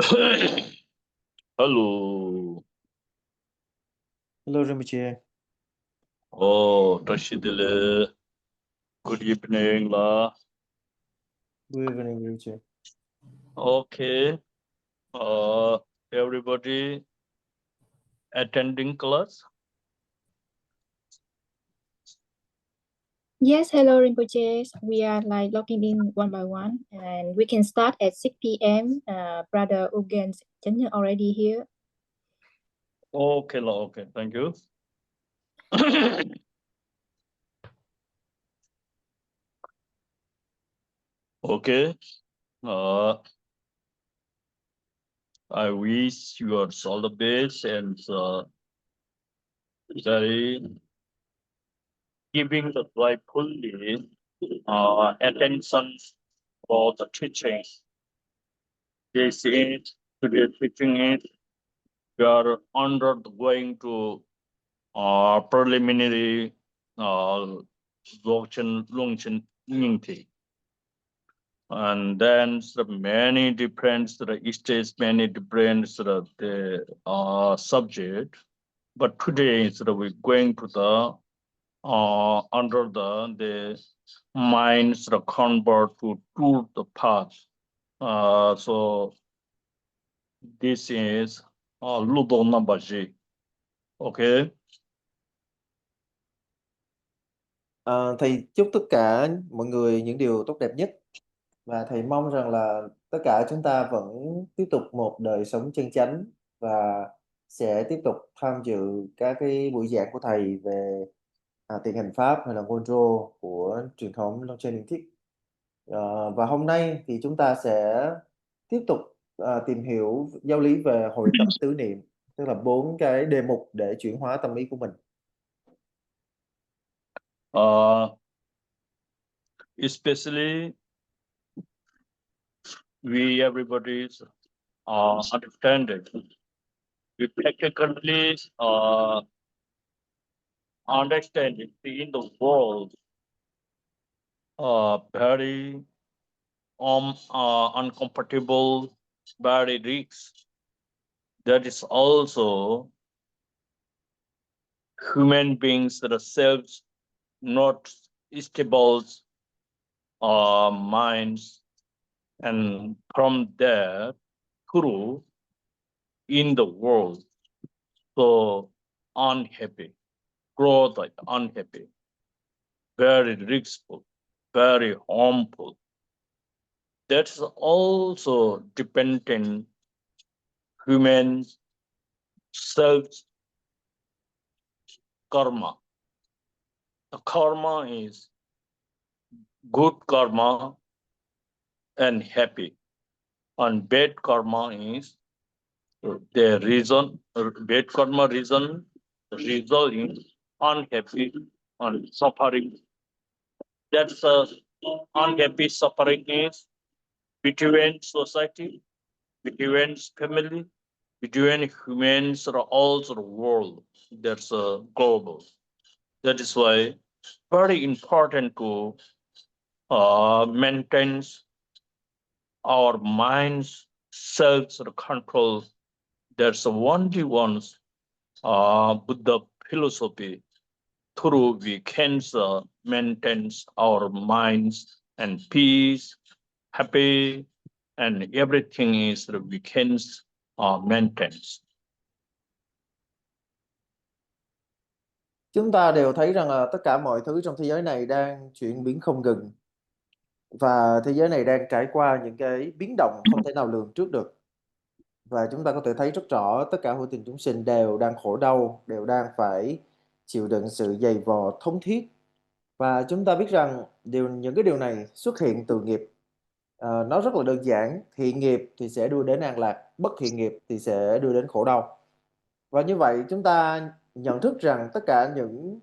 Hello. Hello Rinpoche. Oh, Rashidile. Good evening, la. Good evening, Rinpoche. Okay. Everybody attending class? Yes, hello Rinpoche. We are logging in one by one, and we can start at 6 p.m. Brother Ugen Chánh already here. Okay, la. Okay, thank you. Okay. I wish you are all the best and very giving the right fully attention for the teaching. This is today teaching is we are undergoing to preliminary Dzogchen Longchen Yingti. And then many different stages, many different the subject. But today we're going to the under the minds convert to the path. So this is Ludo number G. Okay. Thầy chúc tất cả mọi người những điều tốt đẹp nhất, và thầy mong rằng là tất cả chúng ta vẫn tiếp tục một đời sống chân chánh và sẽ tiếp tục tham dự các cái buổi giảng của thầy về tiền hành pháp hay là ngôn rô của truyền thống Longchen Thích. Và hôm nay thì chúng ta sẽ tiếp tục tìm hiểu giáo lý về hồi tâm tứ niệm, tức là 4 cái đề mục để chuyển hóa tâm ý của mình. Especially we everybody understand it. We practically understand it in the world very uncomfortable, very risks. That is also human beings themselves not stable minds, and from there through in the world so unhappy, growth like unhappy, very risky, very harmful. That's also dependent human self karma. The karma is good karma and happy, and bad karma is the reason, bad karma reason result in unhappy and suffering. That's unhappy suffering is between society, between family, between humans, or also the world. That's global. That is why very important to maintain our mind's self-control. There's only one Buddha philosophy through we can maintain our minds and peace, happy, and everything is we can maintain. Chúng ta đều thấy rằng là tất cả mọi thứ trong thế giới này đang chuyển biến không ngừng, và thế giới này đang trải qua những cái biến động không thể nào lường trước được. Và chúng ta có thể thấy rất rõ tất cả hữu tình chúng sinh đều đang khổ đau, đều đang phải chịu đựng sự dày vò thống thiết. Và chúng ta biết rằng những cái điều này xuất hiện từ nghiệp. Nó rất là đơn giản, thiện nghiệp thì sẽ đưa đến an lạc, bất thiện nghiệp thì sẽ đưa đến khổ đau. Và như vậy chúng ta nhận thức rằng tất cả những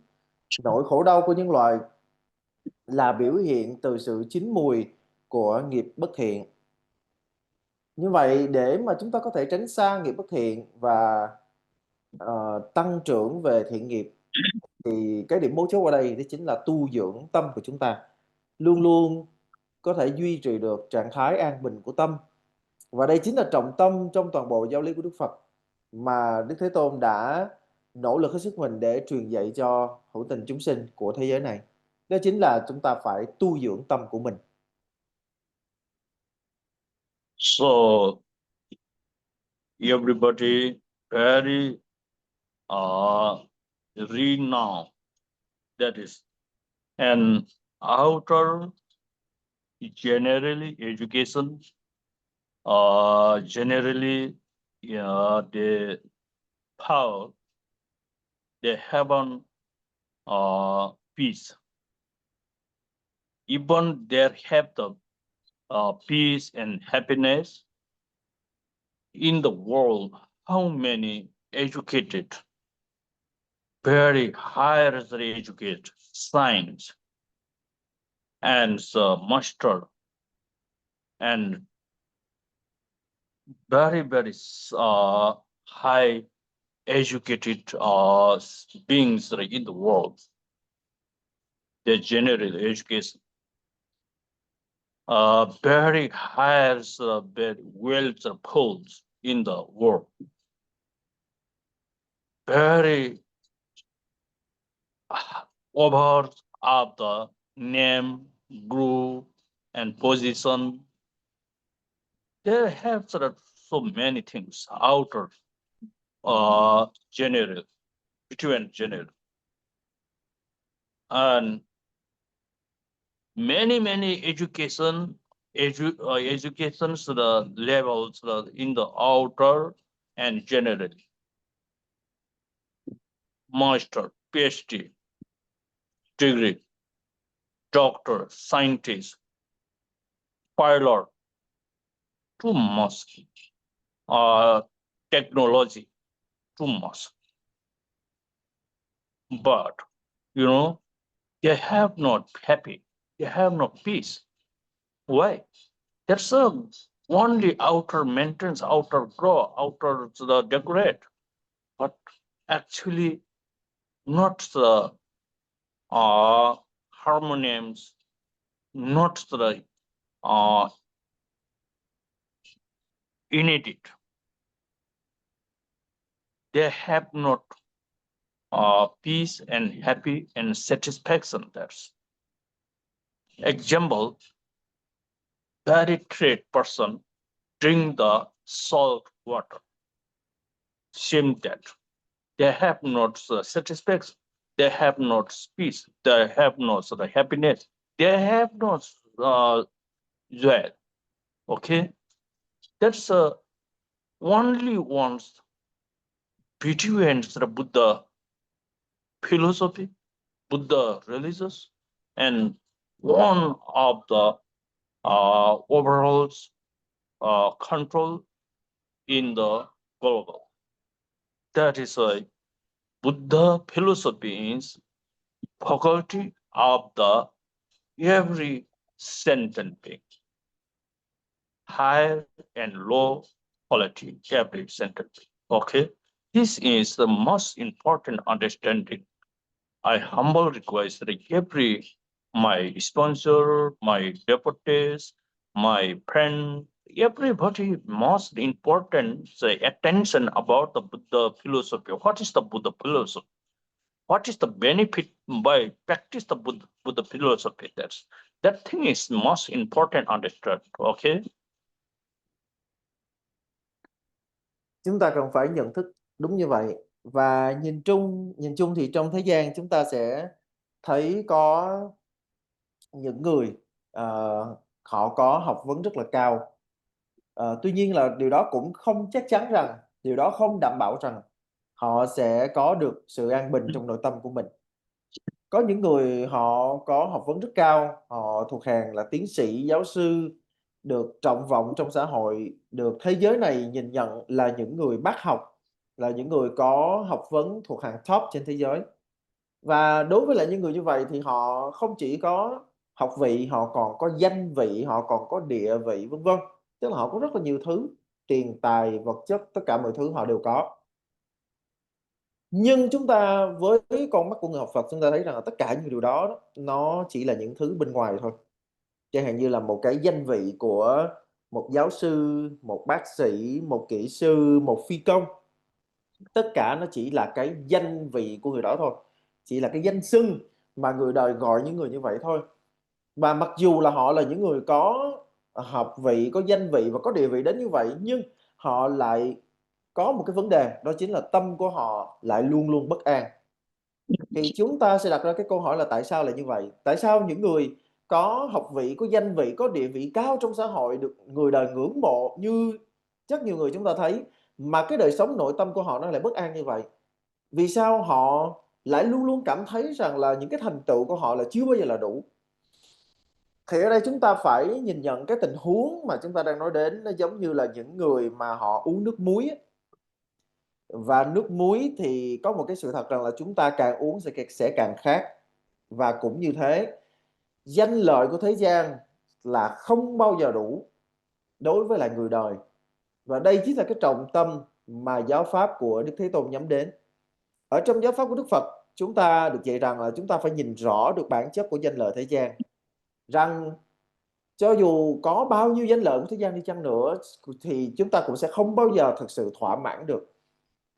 nỗi khổ đau của nhân loại là biểu hiện từ sự chín mùi của nghiệp bất thiện. Như vậy để mà chúng ta có thể tránh xa nghiệp bất thiện và tăng trưởng về thiện nghiệp, thì cái điểm mấu chốt ở đây đó chính là tu dưỡng tâm của chúng ta, luôn luôn có thể duy trì được trạng thái an bình của tâm. Và đây chính là trọng tâm trong toàn bộ giáo lý của Đức Phật mà Đức Thế Tôn đã nỗ lực hết sức mình để truyền dạy cho hữu tình chúng sinh của thế giới này. Đó chính là chúng ta phải tu dưỡng tâm của mình. So everybody very renowned, that is, and outer generally education, generally the power, they haven't peace. Even they have the peace and happiness in the world. How many educated, very highly educated, science and master and very high educated beings in the world. They general education, very high wealth pools in the world, very over of the name, group, and position. They have so many things outer general, between general, and many educations the levels in the outer and general, master, PhD, degree, doctor, scientist, pilot, too much, technology, too much. But, they have not happy, they have no peace. Why? That's only outer maintenance, outer grow, outer the decorate, but actually not the harmoniums, not the innate. They have not peace and happy and satisfaction. That's example. Very trade person drink the salt water. Same that they have not satisfaction. They have not peace. They have not happiness. They have not joy. Okay, that's only one's between the Buddha philosophy, Buddha religious, and one of the overall control in the global. That is why Buddha philosophy is faculty of the every sentient being, high and low quality every sentient being. Okay, this is the most important understanding. I humble request that every my sponsor, my devotees, my friend, everybody most important attention about the Buddha philosophy. What is the Buddha philosophy? What is the benefit by practice the Buddha philosophy? That thing is most important understood. Okay. Chúng ta cần phải nhận thức đúng như vậy. Và nhìn chung thì trong thế gian chúng ta sẽ thấy có những người họ có học vấn rất là cao. Tuy nhiên là điều đó cũng không chắc chắn rằng, điều đó không đảm bảo rằng họ sẽ có được sự an bình trong nội tâm của mình. Có những người họ có học vấn rất cao, họ thuộc hàng là tiến sĩ, giáo sư, được trọng vọng trong xã hội, được thế giới này nhìn nhận là những người bác học, là những người có học vấn thuộc hàng top trên thế giới. Và đối với lại những người như vậy thì họ không chỉ có học vị, họ còn có danh vị, họ còn có địa vị, vân vân. Tức là họ có rất là nhiều thứ, tiền tài, vật chất, tất cả mọi thứ họ đều có. Nhưng chúng ta với con mắt của người học Phật, chúng ta thấy rằng là tất cả những điều đó nó chỉ là những thứ bên ngoài thôi. Chẳng hạn như là một cái danh vị của một giáo sư, một bác sĩ, một kỹ sư, một phi công. Tất cả nó chỉ là cái danh vị của người đó thôi, chỉ là cái danh xưng mà người đời gọi những người như vậy thôi. Và mặc dù là họ là những người có học vị, có danh vị và có địa vị đến như vậy, nhưng họ lại có một cái vấn đề, đó chính là tâm của họ lại luôn luôn bất an. Thì chúng ta sẽ đặt ra cái câu hỏi là tại sao lại như vậy? Tại sao những người có học vị, có danh vị, có địa vị cao trong xã hội được người đời ngưỡng mộ như rất nhiều người chúng ta thấy, mà cái đời sống nội tâm của họ nó lại bất an như vậy? Vì sao họ lại luôn luôn cảm thấy rằng là những cái thành tựu của họ là chưa bao giờ là đủ? Thì ở đây chúng ta phải nhìn nhận cái tình huống mà chúng ta đang nói đến, nó giống như là những người mà họ uống nước muối ấy. Và nước muối thì có một cái sự thật rằng là chúng ta càng uống sẽ càng khát. Và cũng như thế, danh lợi của thế gian là không bao giờ đủ đối với lại người đời. Và đây chính là cái trọng tâm mà giáo pháp của Đức Thế Tôn nhắm đến. Ở trong giáo pháp của Đức Phật, chúng ta được dạy rằng là chúng ta phải nhìn rõ được bản chất của danh lợi thế gian. Rằng cho dù có bao nhiêu danh lợi của thế gian đi chăng nữa thì chúng ta cũng sẽ không bao giờ thực sự thỏa mãn được.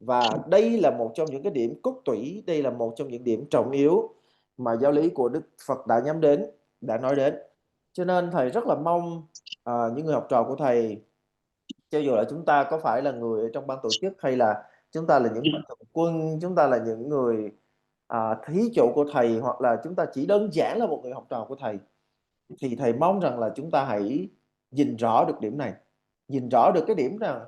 Và đây là một trong những cái điểm cốt tủy, đây là một trong những điểm trọng yếu mà giáo lý của Đức Phật đã nhắm đến, đã nói đến. Cho nên thầy rất là mong những người học trò của thầy, cho dù là chúng ta có phải là người ở trong ban tổ chức hay là chúng ta là những mạnh thường quân, chúng ta là những người thí chủ của thầy, hoặc là chúng ta chỉ đơn giản là một người học trò của thầy, thì thầy mong rằng là chúng ta hãy nhìn rõ được điểm này, nhìn rõ được cái điểm rằng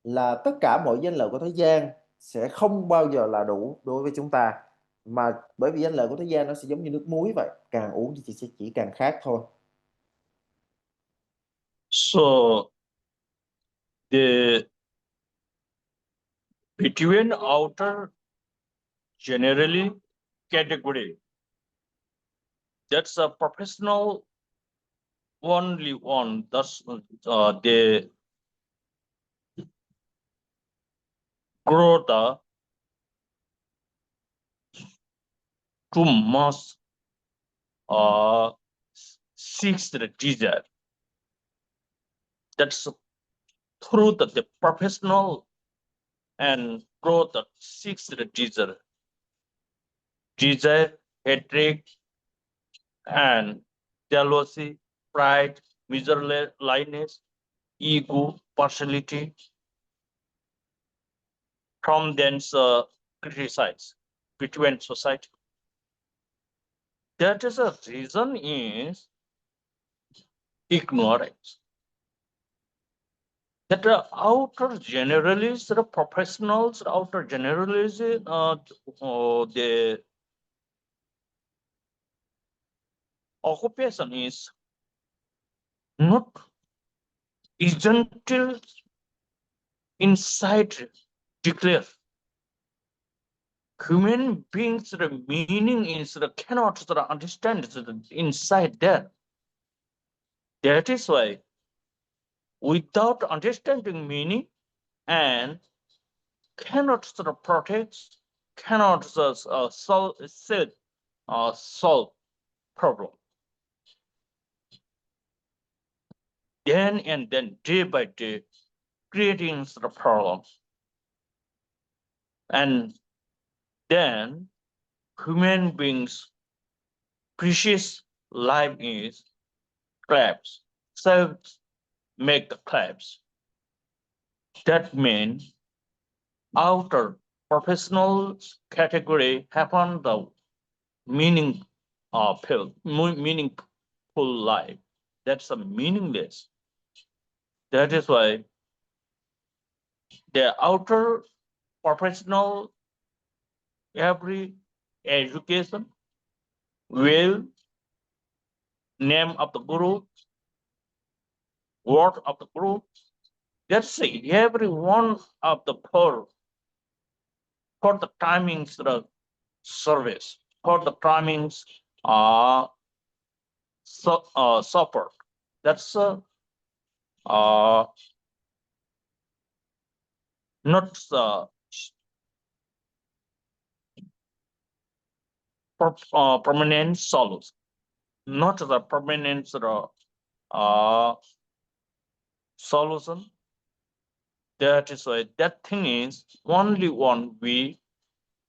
là tất cả mọi danh lợi của thế gian sẽ không bao giờ là đủ đối với chúng ta, mà bởi vì danh lợi của thế gian nó sẽ giống như nước muối vậy, càng uống thì sẽ chỉ càng khát thôi. So the between outer generally category, that's a professional only one, that's they grow the too much seeks the desire. That's through the professional and growth that seeks the desire, hatred, and jealousy, pride, miserliness, ego, partiality, from thence criticize between society. That is a reason is ignorance. That outer generalists, the professionals, outer generalists, the occupation is not isn't inside declare. Human beings, the meaning is the cannot understand the inside there. That is why, without understanding meaning and cannot protect, cannot solve problem. Then and then, day by day, creating the problem. And then human beings' precious life is collapse. So make the collapse. That means outer professional category happen the meaningful life. That's a meaningless. That is why the outer professional, every education will name of the guru, word of the guru. That's every one of the poor for the timings the service, for the timings support. That's not permanent solution, not the permanent solution. That is why that thing is only one we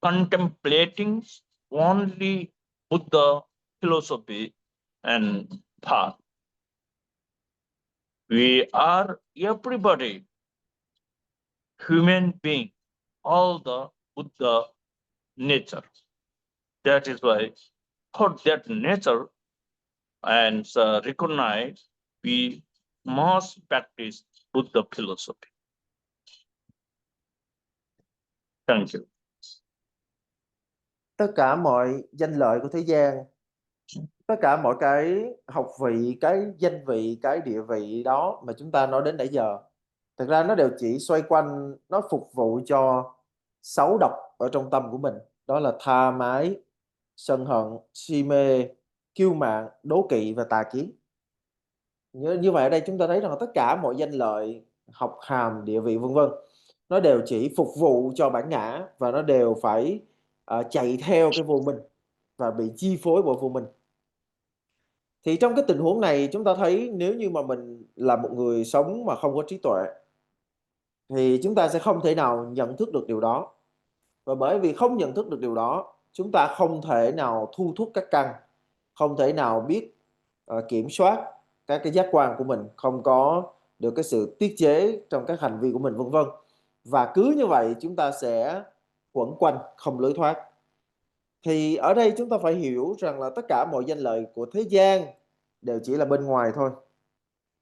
contemplating only Buddha philosophy and path. We are everybody, human being, all the Buddha nature. That is why for that nature and recognize we must practice Buddha philosophy. Thank you. Tất cả mọi danh lợi của thế gian, tất cả mọi cái học vị, cái danh vị, cái địa vị đó mà chúng ta nói đến nãy giờ, thực ra nó đều chỉ xoay quanh, nó phục vụ cho 6 độc ở trong tâm của mình. Đó là tha mái, sân hận, si mê, kiêu mạn, đố kỵ và tà kiến. Như vậy ở đây chúng ta thấy rằng là tất cả mọi danh lợi, học hàm, địa vị vân vân, nó đều chỉ phục vụ cho bản ngã và nó đều phải chạy theo cái vô minh và bị chi phối bởi vô minh. Thì trong cái tình huống này chúng ta thấy nếu như mà mình là một người sống mà không có trí tuệ thì chúng ta sẽ không thể nào nhận thức được điều đó. Và bởi vì không nhận thức được điều đó, chúng ta không thể nào thu thúc các căn, không thể nào biết kiểm soát các cái giác quan của mình, không có được cái sự tiết chế trong các hành vi của mình vân vân. Và cứ như vậy chúng ta sẽ quẩn quanh không lối thoát. Thì ở đây chúng ta phải hiểu rằng là tất cả mọi danh lợi của thế gian đều chỉ là bên ngoài thôi.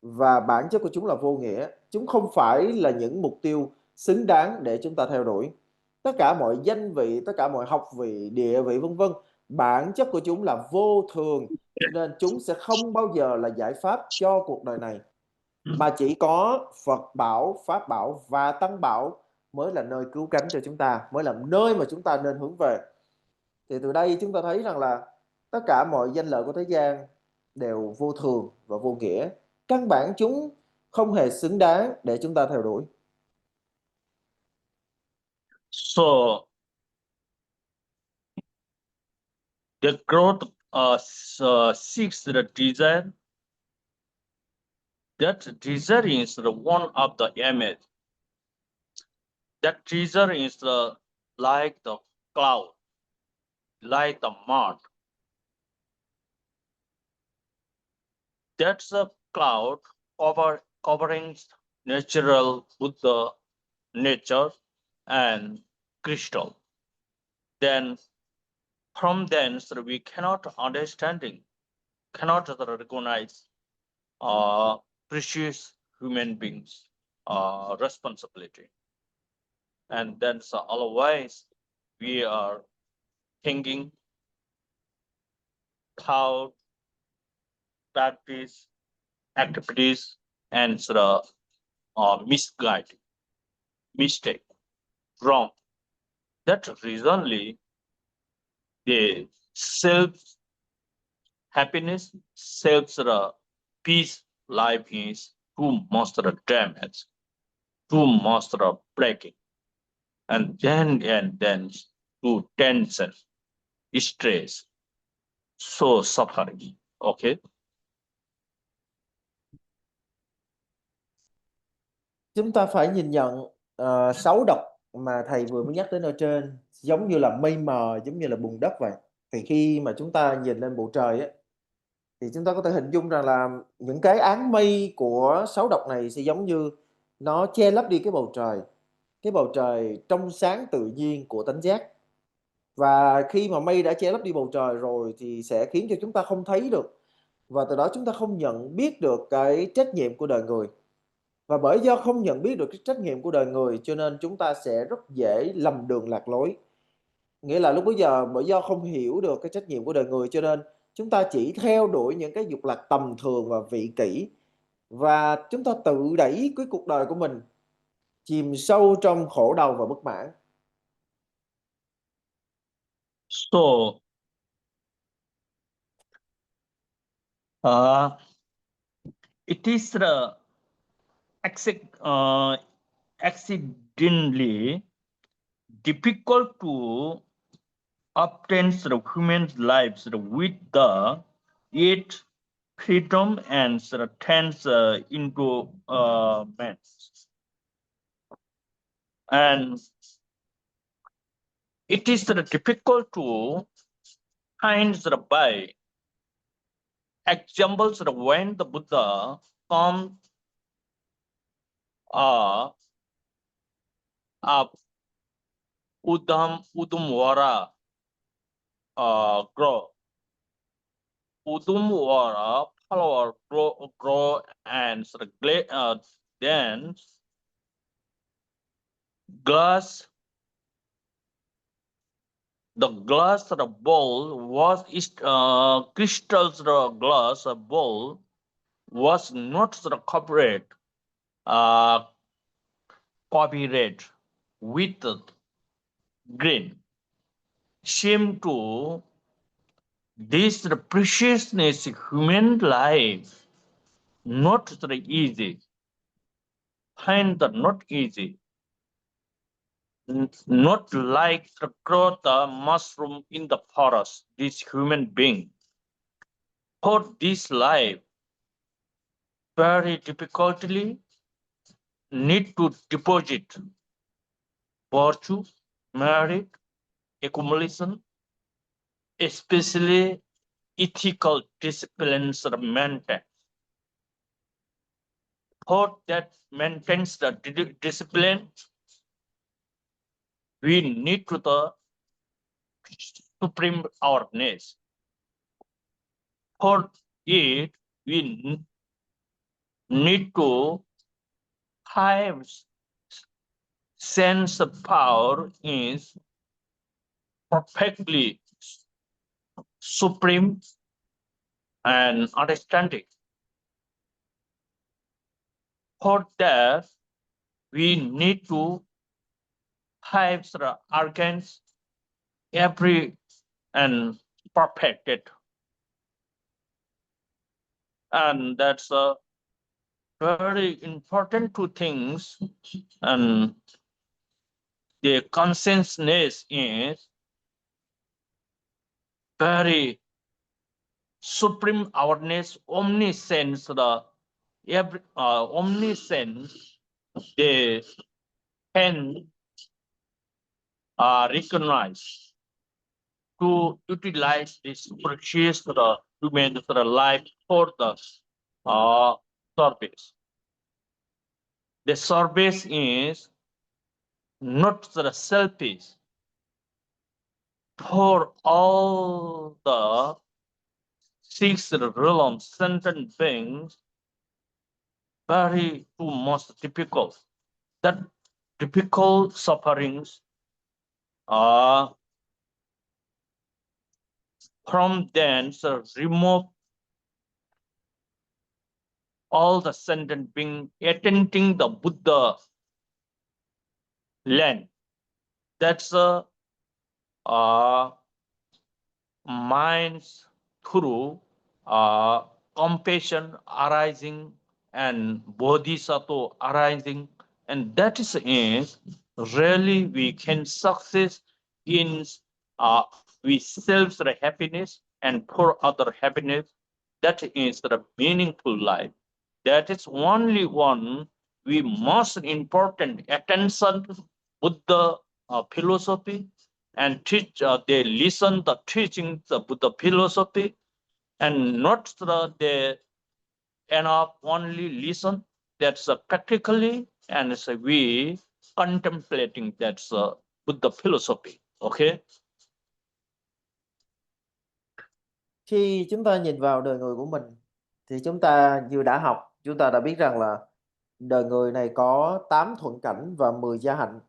Và bản chất của chúng là vô nghĩa. Chúng không phải là những mục tiêu xứng đáng để chúng ta theo đuổi. Tất cả mọi danh vị, tất cả mọi học vị, địa vị vân vân, bản chất của chúng là vô thường, cho nên chúng sẽ không bao giờ là giải pháp cho cuộc đời này. Mà chỉ có Phật bảo, Pháp bảo và Tăng bảo mới là nơi cứu cánh cho chúng ta, mới là nơi mà chúng ta nên hướng về. Thì từ đây chúng ta thấy rằng là tất cả mọi danh lợi của thế gian đều vô thường và vô nghĩa. Căn bản chúng không hề xứng đáng để chúng ta theo đuổi. So the growth seeks the desire. That desire is the one of the image. That desire is like the cloud, like the mud. That's a cloud covering natural Buddha nature and crystal. Then from thence we cannot recognize precious human beings responsibility. And then otherwise we are thinking, thought, practice, activities, and misguided, mistake, wrong. That reasonly the self-happiness, self-peace life is too much damage, too much breaking. And then to tension, stress, so suffering. Okay. Chúng ta phải nhìn nhận 6 độc mà thầy vừa mới nhắc đến ở trên giống như là mây mờ, giống như là bùn đất vậy. Thì khi mà chúng ta nhìn lên bầu trời ấy, thì chúng ta có thể hình dung rằng là những cái áng mây của 6 độc này sẽ giống như nó che lấp đi cái bầu trời trong sáng tự nhiên của tánh giác. Và khi mà mây đã che lấp đi bầu trời rồi thì sẽ khiến cho chúng ta không thấy được, và từ đó chúng ta không nhận biết được cái trách nhiệm của đời người. Và bởi do không nhận biết được cái trách nhiệm của đời người cho nên chúng ta sẽ rất dễ lầm đường lạc lối. Nghĩa là lúc bấy giờ bởi do không hiểu được cái trách nhiệm của đời người cho nên chúng ta chỉ theo đuổi những cái dục lạc tầm thường và vị kỷ. Và chúng ta tự đẩy cái cuộc đời của mình chìm sâu trong khổ đau và bất mãn. So it is accidentally difficult to obtain the human lives with the yet freedom and turns into man. And it is difficult to find by examples when the Buddha comes Udumwara grow. Udumwara follower grow and then glass. The glass bowl was crystal's glass bowl was not covered covered with green. Seem to this preciousness human life not easy. Find not easy. Not like the growth mushroom in the forest. This human being for this life very difficultly need to deposit virtue, merit, accumulation, especially ethical disciplines are maintained. For that maintains the discipline, we need to the supreme awareness. For it, we need to have sense of power is perfectly supreme and understanding. For that, we need to have the organs every and perfected. And that's very important two things. And the consciousness is very supreme awareness, omniscience, omniscience, they can recognize to utilize this precious human life for the service. The service is not the selfish. For all the six realms, sentient beings, very too much difficult. That difficult sufferings are from thence remove all the sentient being attending the Buddha land. That's minds through compassion arising and bodhisattva arising, and that is really we can success in we self happiness and for other happiness. That is the meaningful life. That is only one we must important attention with the philosophy and teach. They listen the teachings of the philosophy and not they enough only listen. That's practically and so we contemplating that's with the philosophy. Okay. Khi chúng ta nhìn vào đời người của mình thì chúng ta như đã học, chúng ta đã biết rằng là đời người này có 8 thuận cảnh và 10 gia hạnh.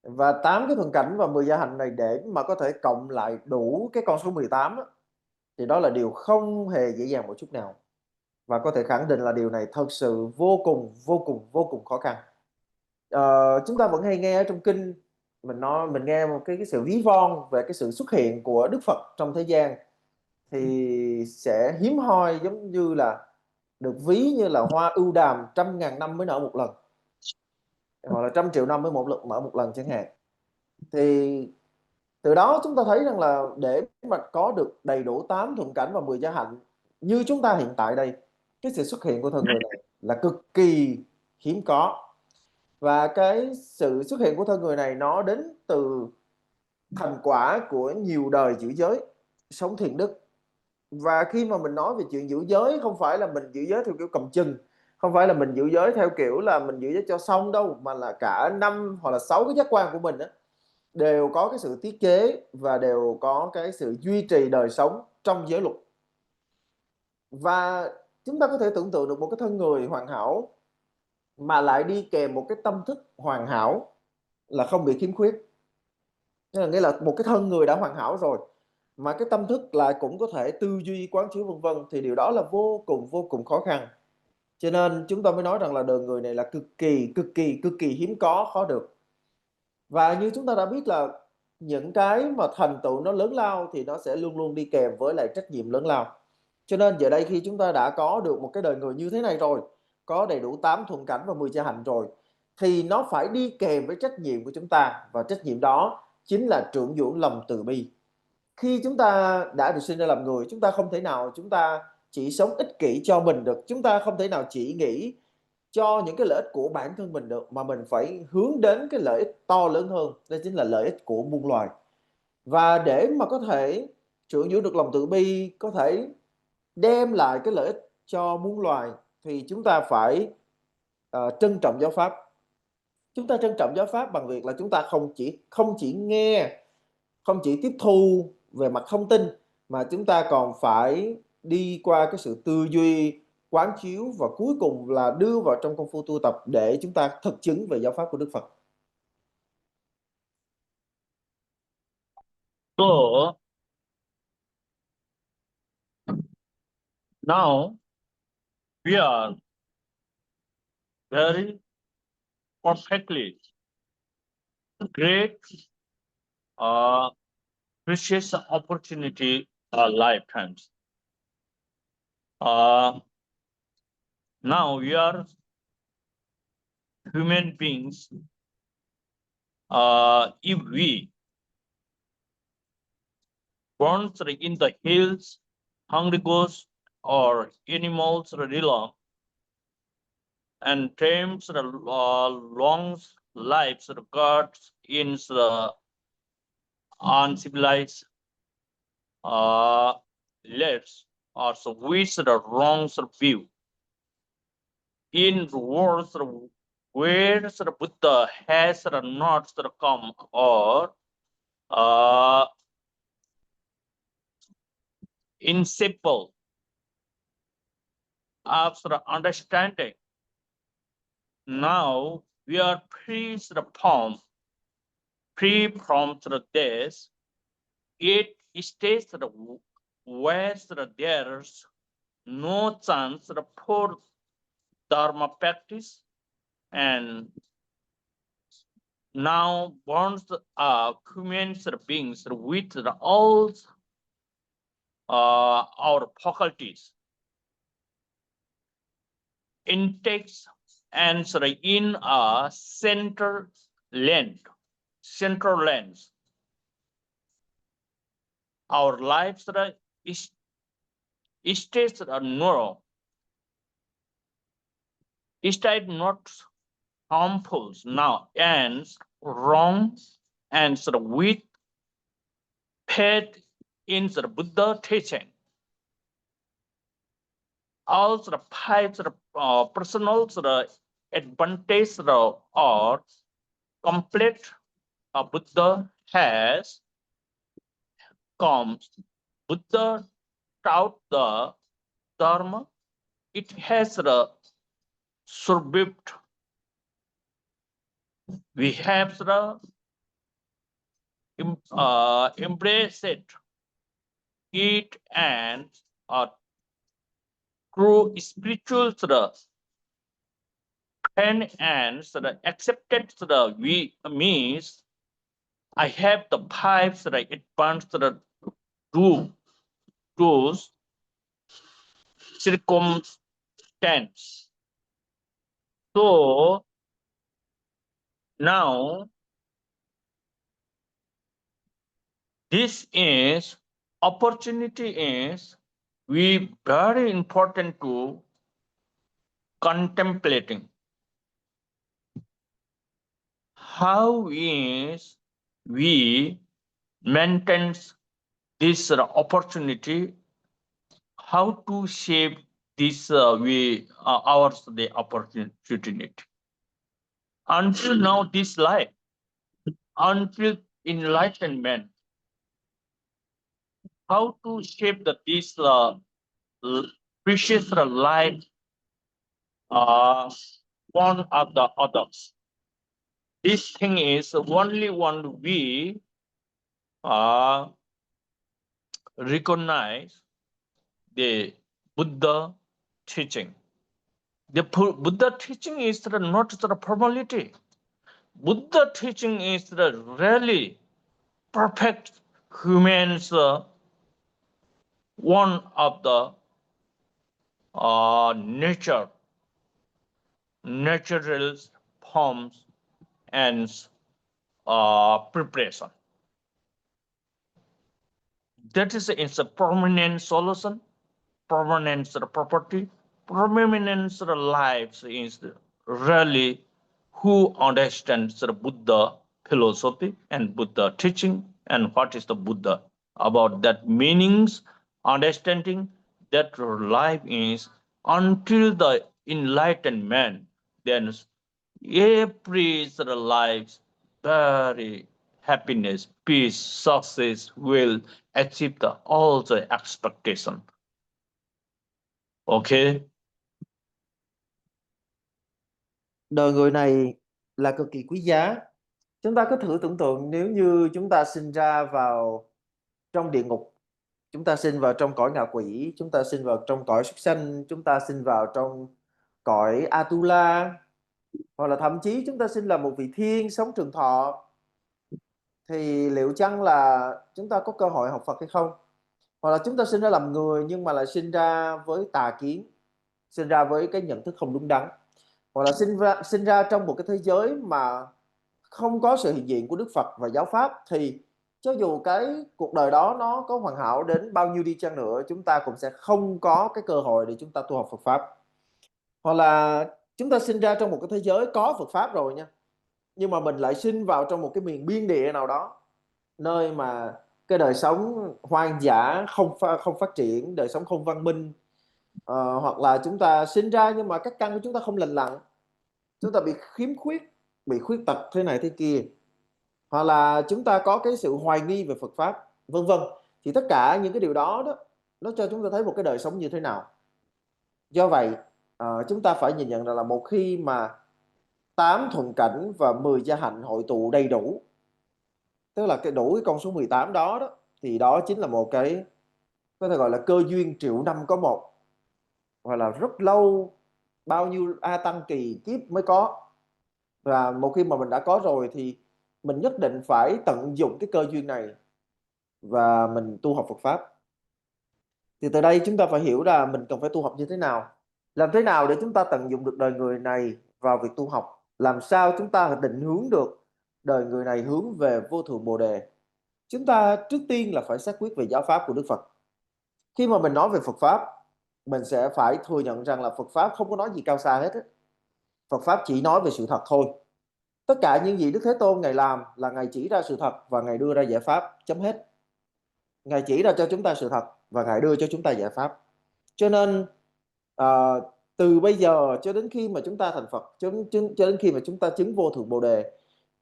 Và 8 cái thuận cảnh và 10 gia hạnh này để mà có thể cộng lại đủ cái con số 18 á, thì đó là điều không hề dễ dàng một chút nào. Và có thể khẳng định là điều này thật sự vô cùng khó khăn. Chúng ta vẫn hay nghe ở trong kinh mình nghe một cái sự ví von về cái sự xuất hiện của Đức Phật trong thế gian thì sẽ hiếm hoi, giống như là được ví như là hoa ưu đàm 100.000 năm mới nở một lần, hoặc là 100 triệu năm mới mở một lần chẳng hạn. Thì từ đó chúng ta thấy rằng là để mà có được đầy đủ 8 thuận cảnh và 10 gia hạnh như chúng ta hiện tại đây, cái sự xuất hiện của thân người này là cực kỳ hiếm có. Và cái sự xuất hiện của thân người này nó đến từ thành quả của nhiều đời giữ giới, sống thiện đức. Và khi mà mình nói về chuyện giữ giới, không phải là mình giữ giới theo kiểu cầm chừng, không phải là mình giữ giới theo kiểu là mình giữ giới cho xong đâu, mà là cả 5 hoặc là 6 cái giác quan của mình á, đều có cái sự tiết chế và đều có cái sự duy trì đời sống trong giới luật. Và chúng ta có thể tưởng tượng được một cái thân người hoàn hảo mà lại đi kèm một cái tâm thức hoàn hảo là không bị khiếm khuyết. Nghĩa là một cái thân người đã hoàn hảo rồi mà cái tâm thức lại cũng có thể tư duy quán chiếu vân vân, thì điều đó là vô cùng khó khăn. Cho nên chúng ta mới nói rằng là đời người này là cực kỳ hiếm có, khó được. Và như chúng ta đã biết là những cái mà thành tựu nó lớn lao thì nó sẽ luôn luôn đi kèm với lại trách nhiệm lớn lao. Cho nên giờ đây khi chúng ta đã có được một cái đời người như thế này rồi, có đầy đủ 8 thuận cảnh và 10 cha hạnh rồi, thì nó phải đi kèm với trách nhiệm của chúng ta. Và trách nhiệm đó chính là trưởng dưỡng lòng từ bi. Khi chúng ta đã được sinh ra làm người, chúng ta không thể nào chúng ta chỉ sống ích kỷ cho mình được. Chúng ta không thể nào chỉ nghĩ cho những cái lợi ích của bản thân mình được, mà mình phải hướng đến cái lợi ích to lớn hơn, đó chính là lợi ích của muôn loài. Và để mà có thể trưởng dưỡng được lòng từ bi, có thể đem lại cái lợi ích cho muôn loài, thì chúng ta phải trân trọng giáo pháp. Chúng ta trân trọng giáo pháp bằng việc là chúng ta không chỉ nghe, không chỉ tiếp thu về mặt thông tin, mà chúng ta còn phải đi qua cái sự tư duy, quán chiếu, và cuối cùng là đưa vào trong công phu tu tập để chúng ta thực chứng về giáo pháp của Đức Phật. So now we are very perfectly great, precious opportunity lifetimes. Now we are human beings. If we born in the hills, hungry ghosts, or animals realm, and tames the long lives of gods in the uncivilized lives, or with the wrong view. In the worlds where the Buddha has not come, or inseparable of the understanding. Now we are free from this. It stays where there's no chance for dharma practice, and now bonds human beings with all our faculties, intakes, and in a central lens. Our lives stays narrow, state not harmful now, and wrong, and with faith in the Buddha teaching. All the five personal advantage or complete Buddha has comes. Buddha taught the Dharma. It has survived. We have embraced it, and true spiritual and accepted we means I have the five advanced rules circumstance. So now this is opportunity is we very important to contemplating how is we maintain this opportunity, how to shape this ours the opportunity. Until now, this life, until enlightenment, how to shape this precious life one of the others. This thing is only one we recognize the Buddha teaching. The Buddha teaching is not the formality. Buddha teaching is the really perfect humans one of the natural forms and preparation. That is a permanent solution, permanent property, permanent lives is really who understands the Buddha philosophy and Buddha teaching and what is the Buddha about that meanings, understanding that life is until the enlightenment, then every life very happiness, peace, success will achieve all the expectation. Okay. Đời người này là cực kỳ quý giá. Chúng ta cứ thử tưởng tượng nếu như chúng ta sinh ra vào trong địa ngục, chúng ta sinh vào trong cõi ngạ quỷ, chúng ta sinh vào trong cõi súc sanh, chúng ta sinh vào trong cõi Atula, hoặc là thậm chí chúng ta sinh là một vị thiên sống trường thọ, thì liệu chăng là chúng ta có cơ hội học Phật hay không? Hoặc là chúng ta sinh ra làm người nhưng mà lại sinh ra với tà kiến, sinh ra với cái nhận thức không đúng đắn, hoặc là sinh ra trong một cái thế giới mà không có sự hiện diện của Đức Phật và giáo pháp, thì cho dù cái cuộc đời đó nó có hoàn hảo đến bao nhiêu đi chăng nữa, chúng ta cũng sẽ không có cái cơ hội để chúng ta tu học Phật pháp. Hoặc là chúng ta sinh ra trong một cái thế giới có Phật pháp rồi nha, nhưng mà mình lại sinh vào trong một cái miền biên địa nào đó, nơi mà cái đời sống hoang dã, không phát triển, đời sống không văn minh, hoặc là chúng ta sinh ra nhưng mà các căn của chúng ta không lành lặn, chúng ta bị khiếm khuyết, bị khuyết tật thế này thế kia, hoặc là chúng ta có cái sự hoài nghi về Phật pháp, vân vân, thì tất cả những cái điều đó nó cho chúng ta thấy một cái đời sống như thế nào. Do vậy chúng ta phải nhìn nhận rằng là một khi mà 8 thuận cảnh và 10 gia hạnh hội tụ đầy đủ, tức là đủ cái con số 18 đó, thì đó chính là một cái có thể gọi là cơ duyên triệu năm có một, hoặc là rất lâu, bao nhiêu a tăng kỳ kiếp mới có. Và một khi mà mình đã có rồi thì mình nhất định phải tận dụng cái cơ duyên này và mình tu học Phật pháp. Thì từ đây chúng ta phải hiểu là mình cần phải tu học như thế nào, làm thế nào để chúng ta tận dụng được đời người này vào việc tu học, làm sao chúng ta định hướng được đời người này hướng về vô thượng Bồ đề. Chúng ta trước tiên là phải xác quyết về giáo pháp của Đức Phật. Khi mà mình nói về Phật pháp, mình sẽ phải thừa nhận rằng là Phật pháp không có nói gì cao xa hết á. Phật pháp chỉ nói về sự thật thôi. Tất cả những gì Đức Thế Tôn Ngài làm là Ngài chỉ ra sự thật và Ngài đưa ra giải pháp, chấm hết. Ngài chỉ ra cho chúng ta sự thật và Ngài đưa cho chúng ta giải pháp. Cho nên từ bây giờ cho đến khi mà chúng ta thành Phật, cho đến khi mà chúng ta chứng vô thượng Bồ đề,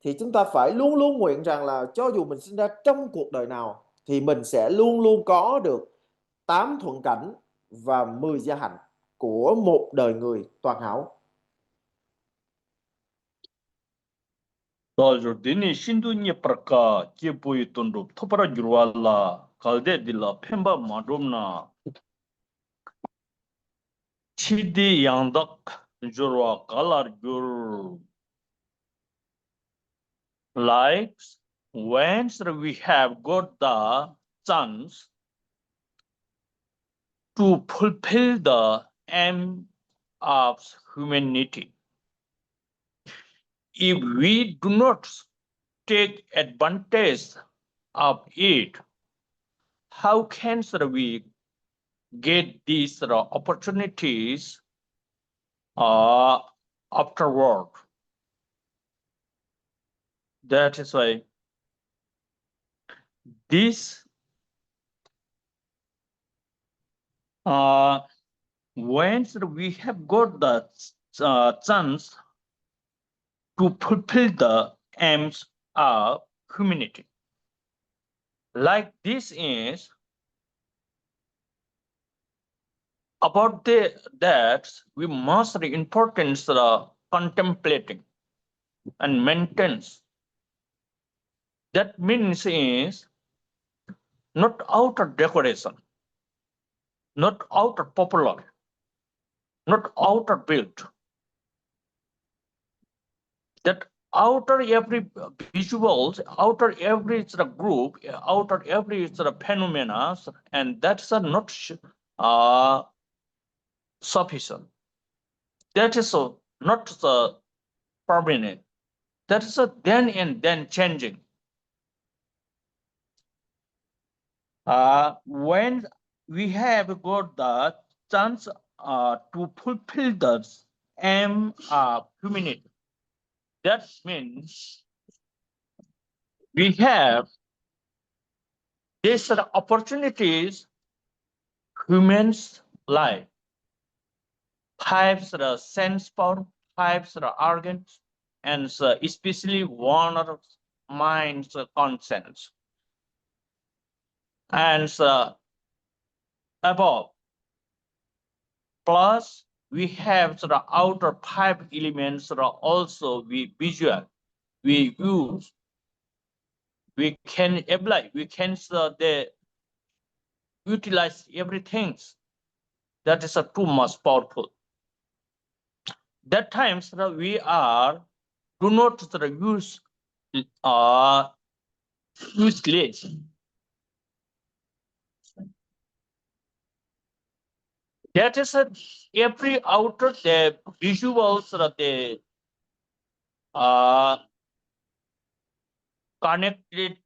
thì chúng ta phải luôn luôn nguyện rằng là cho dù mình sinh ra trong cuộc đời nào thì mình sẽ luôn luôn có được 8 thuận cảnh và 10 gia hạnh của một đời người toàn hảo. Dini Shindunya Praka, Kipui Tundu, Topara Jurwala, Kalde Dilla, Pemba Madumna, Chidi Yandak, Jurwa, Kalar Jur. Like, once we have got the chance to fulfill the aim of humanity, if we do not take advantage of it, how can we get these opportunities afterward. That is why this when we have got the chance to fulfill the aims of humanity. Like this is about that we must the importance contemplating and maintenance. That means is not outer decoration, not outer popular, not outer built. That outer every visuals, outer every group, outer every phenomena, and that's not sufficient. That is not permanent. That is then and then changing. When we have got the chance to fulfill the aim of humanity, that means we have these opportunities humans life. Five sense power, five organs, and especially one of mind's conscience. And above, plus we have the outer five elements also we visual, we use, we can apply, we can utilize everything. That is too much powerful. That times we are do not use useless. That is every outer the visuals the connected,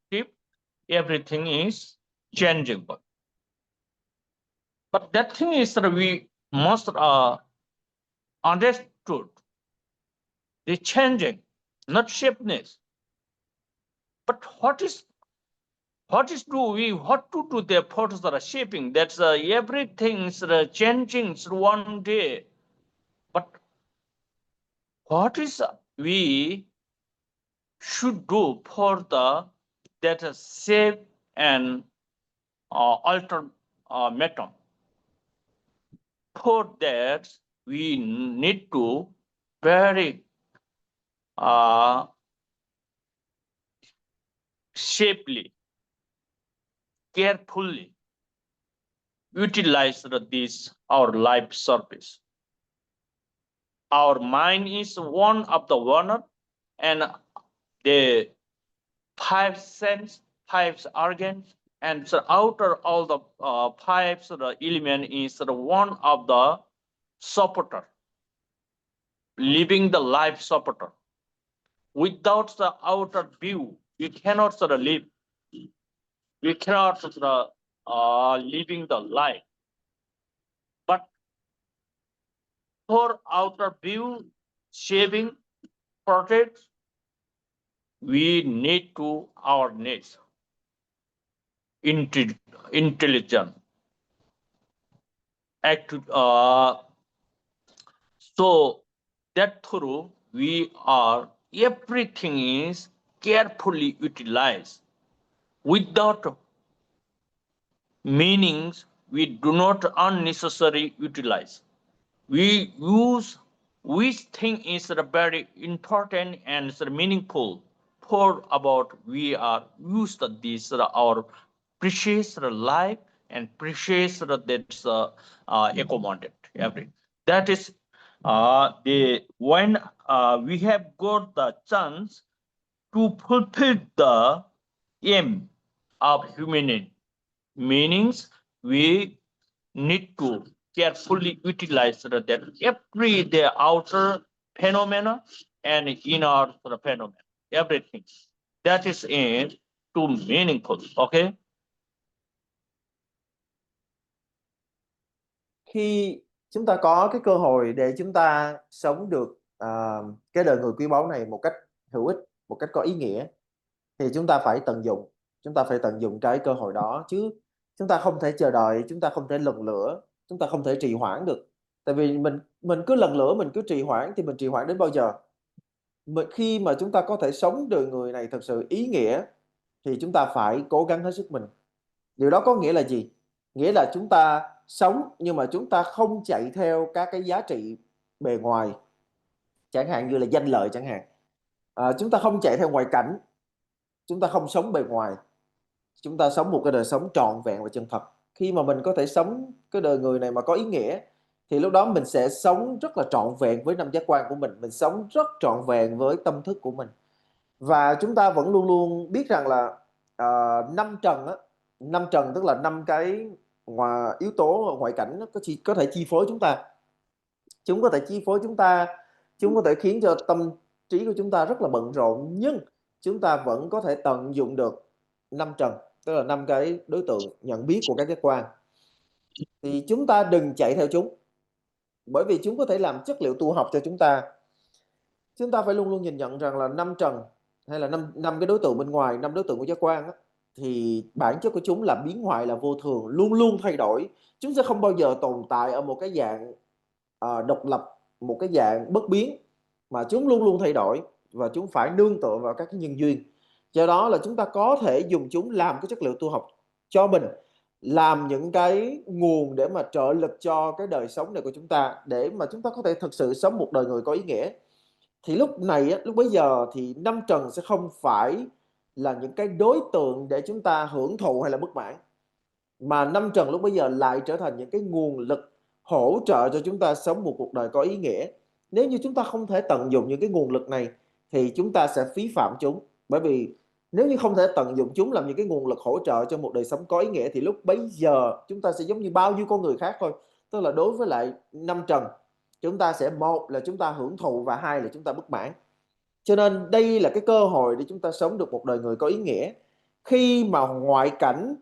everything is changeable. But that thing is that we must understood the changing, not shapeness. But what to do the photos that are shaping? That's everything's changing one day. But what is we should do for the that shape and alter metal? For that, we need to very shapely, carefully utilize this our life service. Our mind is one of the one, and the five sense, five organs, and the outer all the five element is one of the supporter, living the life supporter. Without the outer view, we cannot live. We cannot living the life. But for outer view, shaping, protect, we need to our needs. Intelligent. So that through we are everything is carefully utilized. Without meanings, we do not unnecessarily utilize. We use which thing is very important and meaningful for about we are used this our precious life and precious that's accommodate every. That is the when we have got the chance to fulfill the aim of humanity, meanings we need to carefully utilize that every the outer phenomena and inner phenomena, everything. That is in too meaningful. Okay. khi chúng ta có cái cơ hội để chúng ta sống được cái đời người quý báu này một cách hữu ích, một cách có ý nghĩa, thì chúng ta phải tận dụng. Chúng ta phải tận dụng cái cơ hội đó, chứ chúng ta không thể chờ đợi, chúng ta không thể lần lữa, chúng ta không thể trì hoãn được. Tại vì mình cứ lần lữa, mình cứ trì hoãn thì mình trì hoãn đến bao giờ? Khi mà chúng ta có thể sống đời người này thật sự ý nghĩa thì chúng ta phải cố gắng hết sức mình. Điều đó có nghĩa là gì? Nghĩa là chúng ta sống nhưng mà chúng ta không chạy theo các cái giá trị bề ngoài, chẳng hạn như là danh lợi chẳng hạn. Chúng ta không chạy theo ngoại cảnh, chúng ta không sống bề ngoài, chúng ta sống một cái đời sống trọn vẹn và chân thật. Khi mà mình có thể sống cái đời người này mà có ý nghĩa thì lúc đó mình sẽ sống rất là trọn vẹn với năm giác quan của mình sống rất trọn vẹn với tâm thức của mình. Và chúng ta vẫn luôn luôn biết rằng là năm trần á, năm trần tức là năm cái yếu tố ngoại cảnh có thể chi phối chúng ta. Chúng có thể chi phối chúng ta, chúng có thể khiến cho tâm trí của chúng ta rất là bận rộn, nhưng chúng ta vẫn có thể tận dụng được năm trần, tức là năm cái đối tượng nhận biết của các giác quan. Thì chúng ta đừng chạy theo chúng, bởi vì chúng có thể làm chất liệu tu học cho chúng ta. Chúng ta phải luôn luôn nhìn nhận rằng là năm trần hay là năm cái đối tượng bên ngoài, năm đối tượng của giác quan á, thì bản chất của chúng là biến hoại, là vô thường, luôn luôn thay đổi. Chúng sẽ không bao giờ tồn tại ở một cái dạng độc lập, một cái dạng bất biến, mà chúng luôn luôn thay đổi và chúng phải nương tựa vào các cái nhân duyên. Do đó là chúng ta có thể dùng chúng làm cái chất liệu tu học cho mình, làm những cái nguồn để mà trợ lực cho cái đời sống này của chúng ta, để mà chúng ta có thể thực sự sống một đời người có ý nghĩa. Thì lúc này, lúc bấy giờ thì năm trần sẽ không phải là những cái đối tượng để chúng ta hưởng thụ hay là bất mãn, mà năm trần lúc bấy giờ lại trở thành những cái nguồn lực hỗ trợ cho chúng ta sống một cuộc đời có ý nghĩa. Nếu như chúng ta không thể tận dụng những cái nguồn lực này thì chúng ta sẽ phí phạm chúng. Bởi vì nếu như không thể tận dụng chúng làm những cái nguồn lực hỗ trợ cho một đời sống có ý nghĩa thì lúc bấy giờ chúng ta sẽ giống như bao nhiêu con người khác thôi. Tức là đối với lại năm trần, chúng ta sẽ, một là chúng ta hưởng thụ và hai là chúng ta bất mãn. Cho nên đây là cái cơ hội để chúng ta sống được một đời người có ý nghĩa. Khi mà ngoại cảnh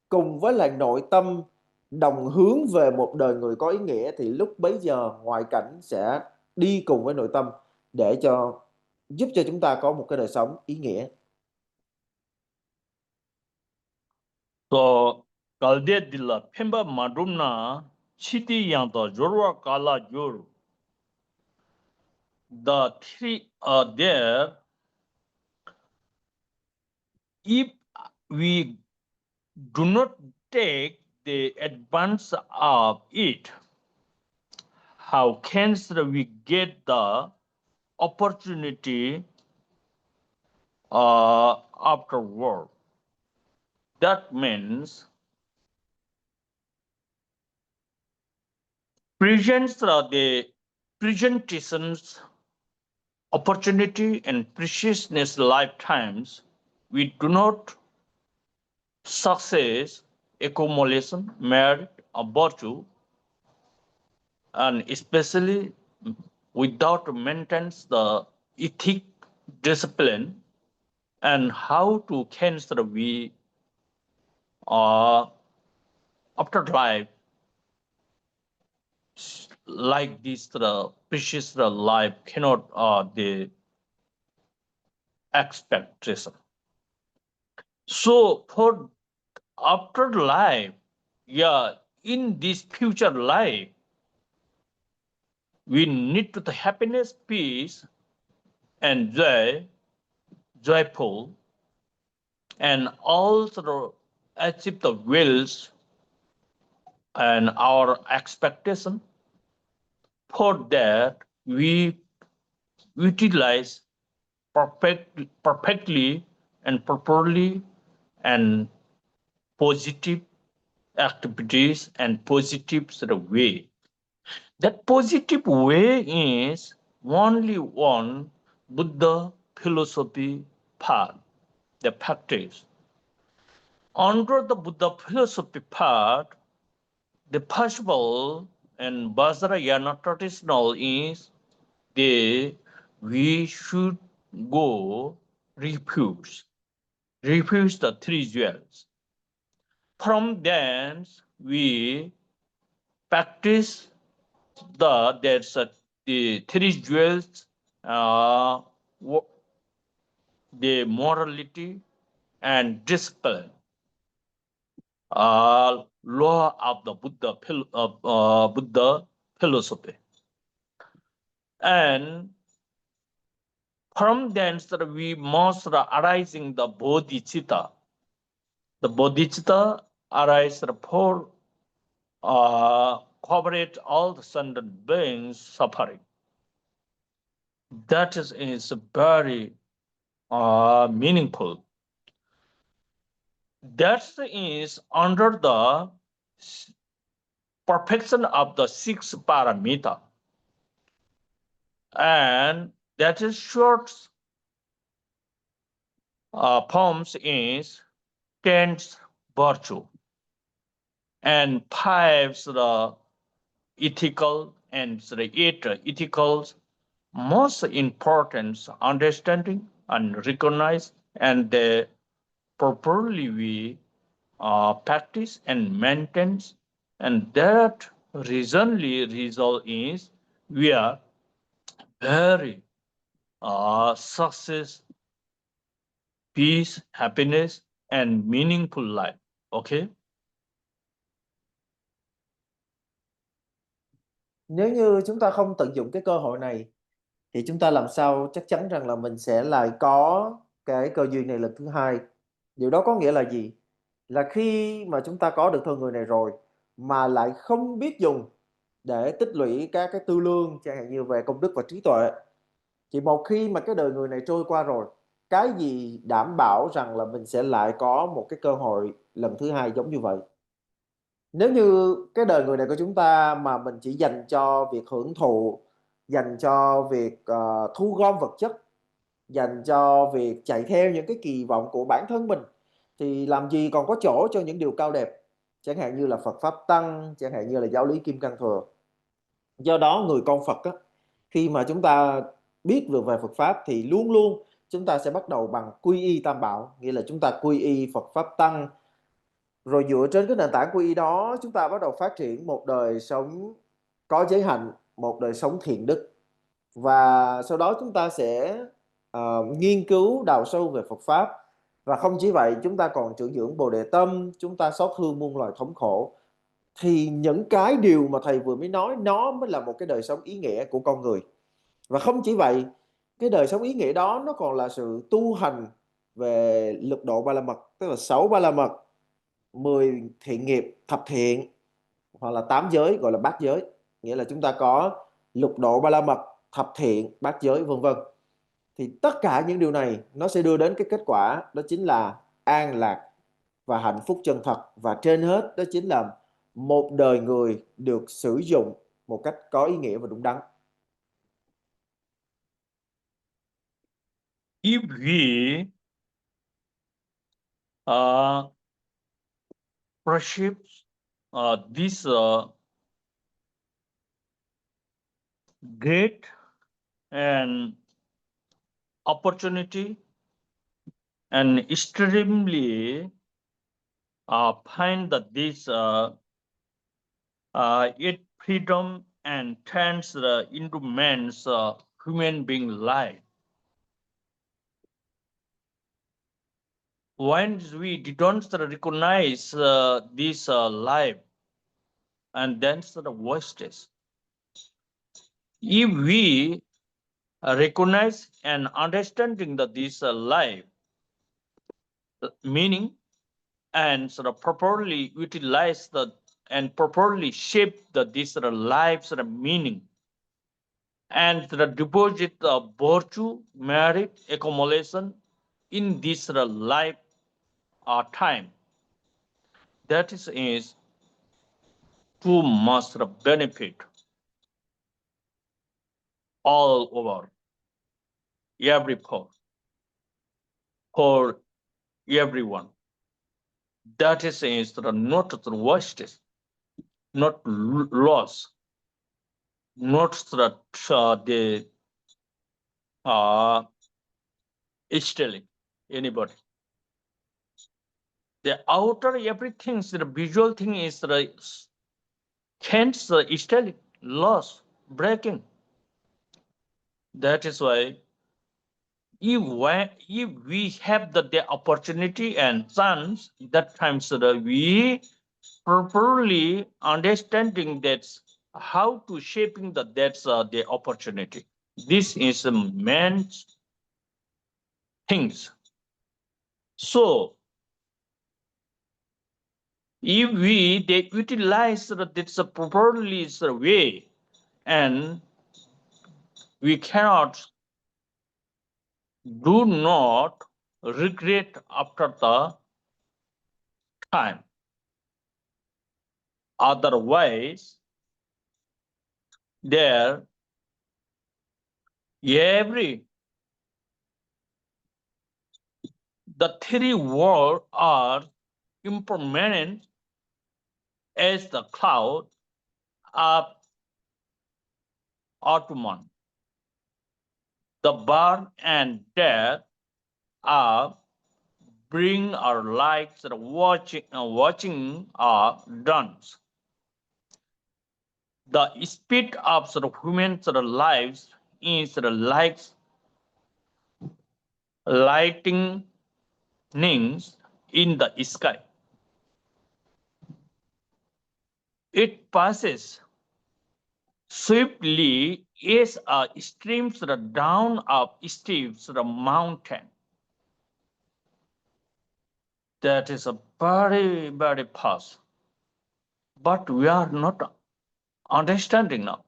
cùng với lại nội tâm đồng hướng về một đời người có ý nghĩa thì lúc bấy giờ ngoại cảnh sẽ đi cùng với nội tâm để giúp cho chúng ta có một cái đời sống ý nghĩa. So kalde dilla pemba madrumna chiti yang da jorwa kala jor. The three are there. If we do not take the advance of it, how can we get the opportunity afterward? That means the presentations, opportunity and preciousness lifetimes, we do not success, accumulation, merit, or virtue, and especially without maintenance the ethic, discipline, and how to cancel we afterlife like this the precious life cannot the expectation. So for afterlife, in this future life, we need to the happiness, peace, and joyful, and also achieve the wills and our expectation. For that, we utilize perfectly and properly and positive activities and positive sort of way. That positive way is only one Buddha philosophy path, the practice. Under the Buddha philosophy path, the possible and Vajrayana traditional is we should go refuse the three jewels. From thence we practice the three jewels, the morality and discipline, law of the Buddha philosophy. And from thence we must arising the bodhicitta. The bodhicitta arise for cooperate all the sentient beings suffering. That is very meaningful. That is under the perfection of the six paramita. And that is short forms is 10th virtue and 5 the ethical and the 8 ethical most important understanding and recognize and properly we practice and maintain, and that reasonly result is we are very success, peace, happiness and meaningful life. Okay. Nếu như chúng ta không tận dụng cái cơ hội này thì chúng ta làm sao chắc chắn rằng là mình sẽ lại có cái cơ duyên này lần thứ hai. Điều đó có nghĩa là gì? Là khi mà chúng ta có được thân người này rồi mà lại không biết dùng để tích lũy các cái tư lương chẳng hạn như về công đức và trí tuệ, thì một khi mà cái đời người này trôi qua rồi, cái gì đảm bảo rằng là mình sẽ lại có một cái cơ hội lần thứ hai giống như vậy? Nếu như cái đời người này của chúng ta mà mình chỉ dành cho việc hưởng thụ, dành cho việc thu gom vật chất, dành cho việc chạy theo những cái kỳ vọng của bản thân mình, thì làm gì còn có chỗ cho những điều cao đẹp, chẳng hạn như là Phật Pháp Tăng, chẳng hạn như là giáo lý Kim Cang Thừa. Do đó người con Phật á, khi mà chúng ta biết được về Phật Pháp thì luôn luôn chúng ta sẽ bắt đầu bằng quy y Tam Bảo, nghĩa là chúng ta quy y Phật Pháp Tăng. Rồi dựa trên cái nền tảng quy y đó, chúng ta bắt đầu phát triển một đời sống có giới hạnh, một đời sống thiện đức. Và sau đó chúng ta sẽ nghiên cứu đào sâu về Phật Pháp. Và không chỉ vậy, chúng ta còn trưởng dưỡng Bồ Đề Tâm, chúng ta xót thương muôn loài thống khổ. Thì những cái điều mà thầy vừa mới nói, nó mới là một cái đời sống ý nghĩa của con người. Và không chỉ vậy, cái đời sống ý nghĩa đó nó còn là sự tu hành về lục độ ba la mật, tức là 6 ba la mật, 10 thiện nghiệp thập thiện, hoặc là 8 giới gọi là bát giới. Nghĩa là chúng ta có lục độ ba la mật, thập thiện, bát giới vân vân. Thì tất cả những điều này nó sẽ đưa đến cái kết quả, đó chính là an lạc và hạnh phúc chân thật. Và trên hết đó chính là một đời người được sử dụng một cách có ý nghĩa và đúng đắn. If we perceive this great and opportunity and extremely find that this it freedom and turns into man's human being life. When we don't recognize this life, and then the worst is, if we recognize and understanding that this life meaning and properly utilize and properly shape this life's meaning and deposit virtue, merit, accumulation in this life time, that is too much benefit all over every part for everyone. That is not the worst, not loss, not the stealing anybody. The outer everything, the visual thing is hence the stealing, loss, breaking. That is why if we have the opportunity and chance, that times we properly understanding that's how to shaping that's the opportunity. This is the main things. So if they utilize this properly way, and we cannot do not regret after the time. Otherwise, there every the three worlds are impermanent as the cloud of autumn. The birth and death are bring our lights watching are done. The speed of human lives is like lightnings in the sky. It passes swiftly as a streams down of steep mountain. That is a very, very fast. But we are not understanding now.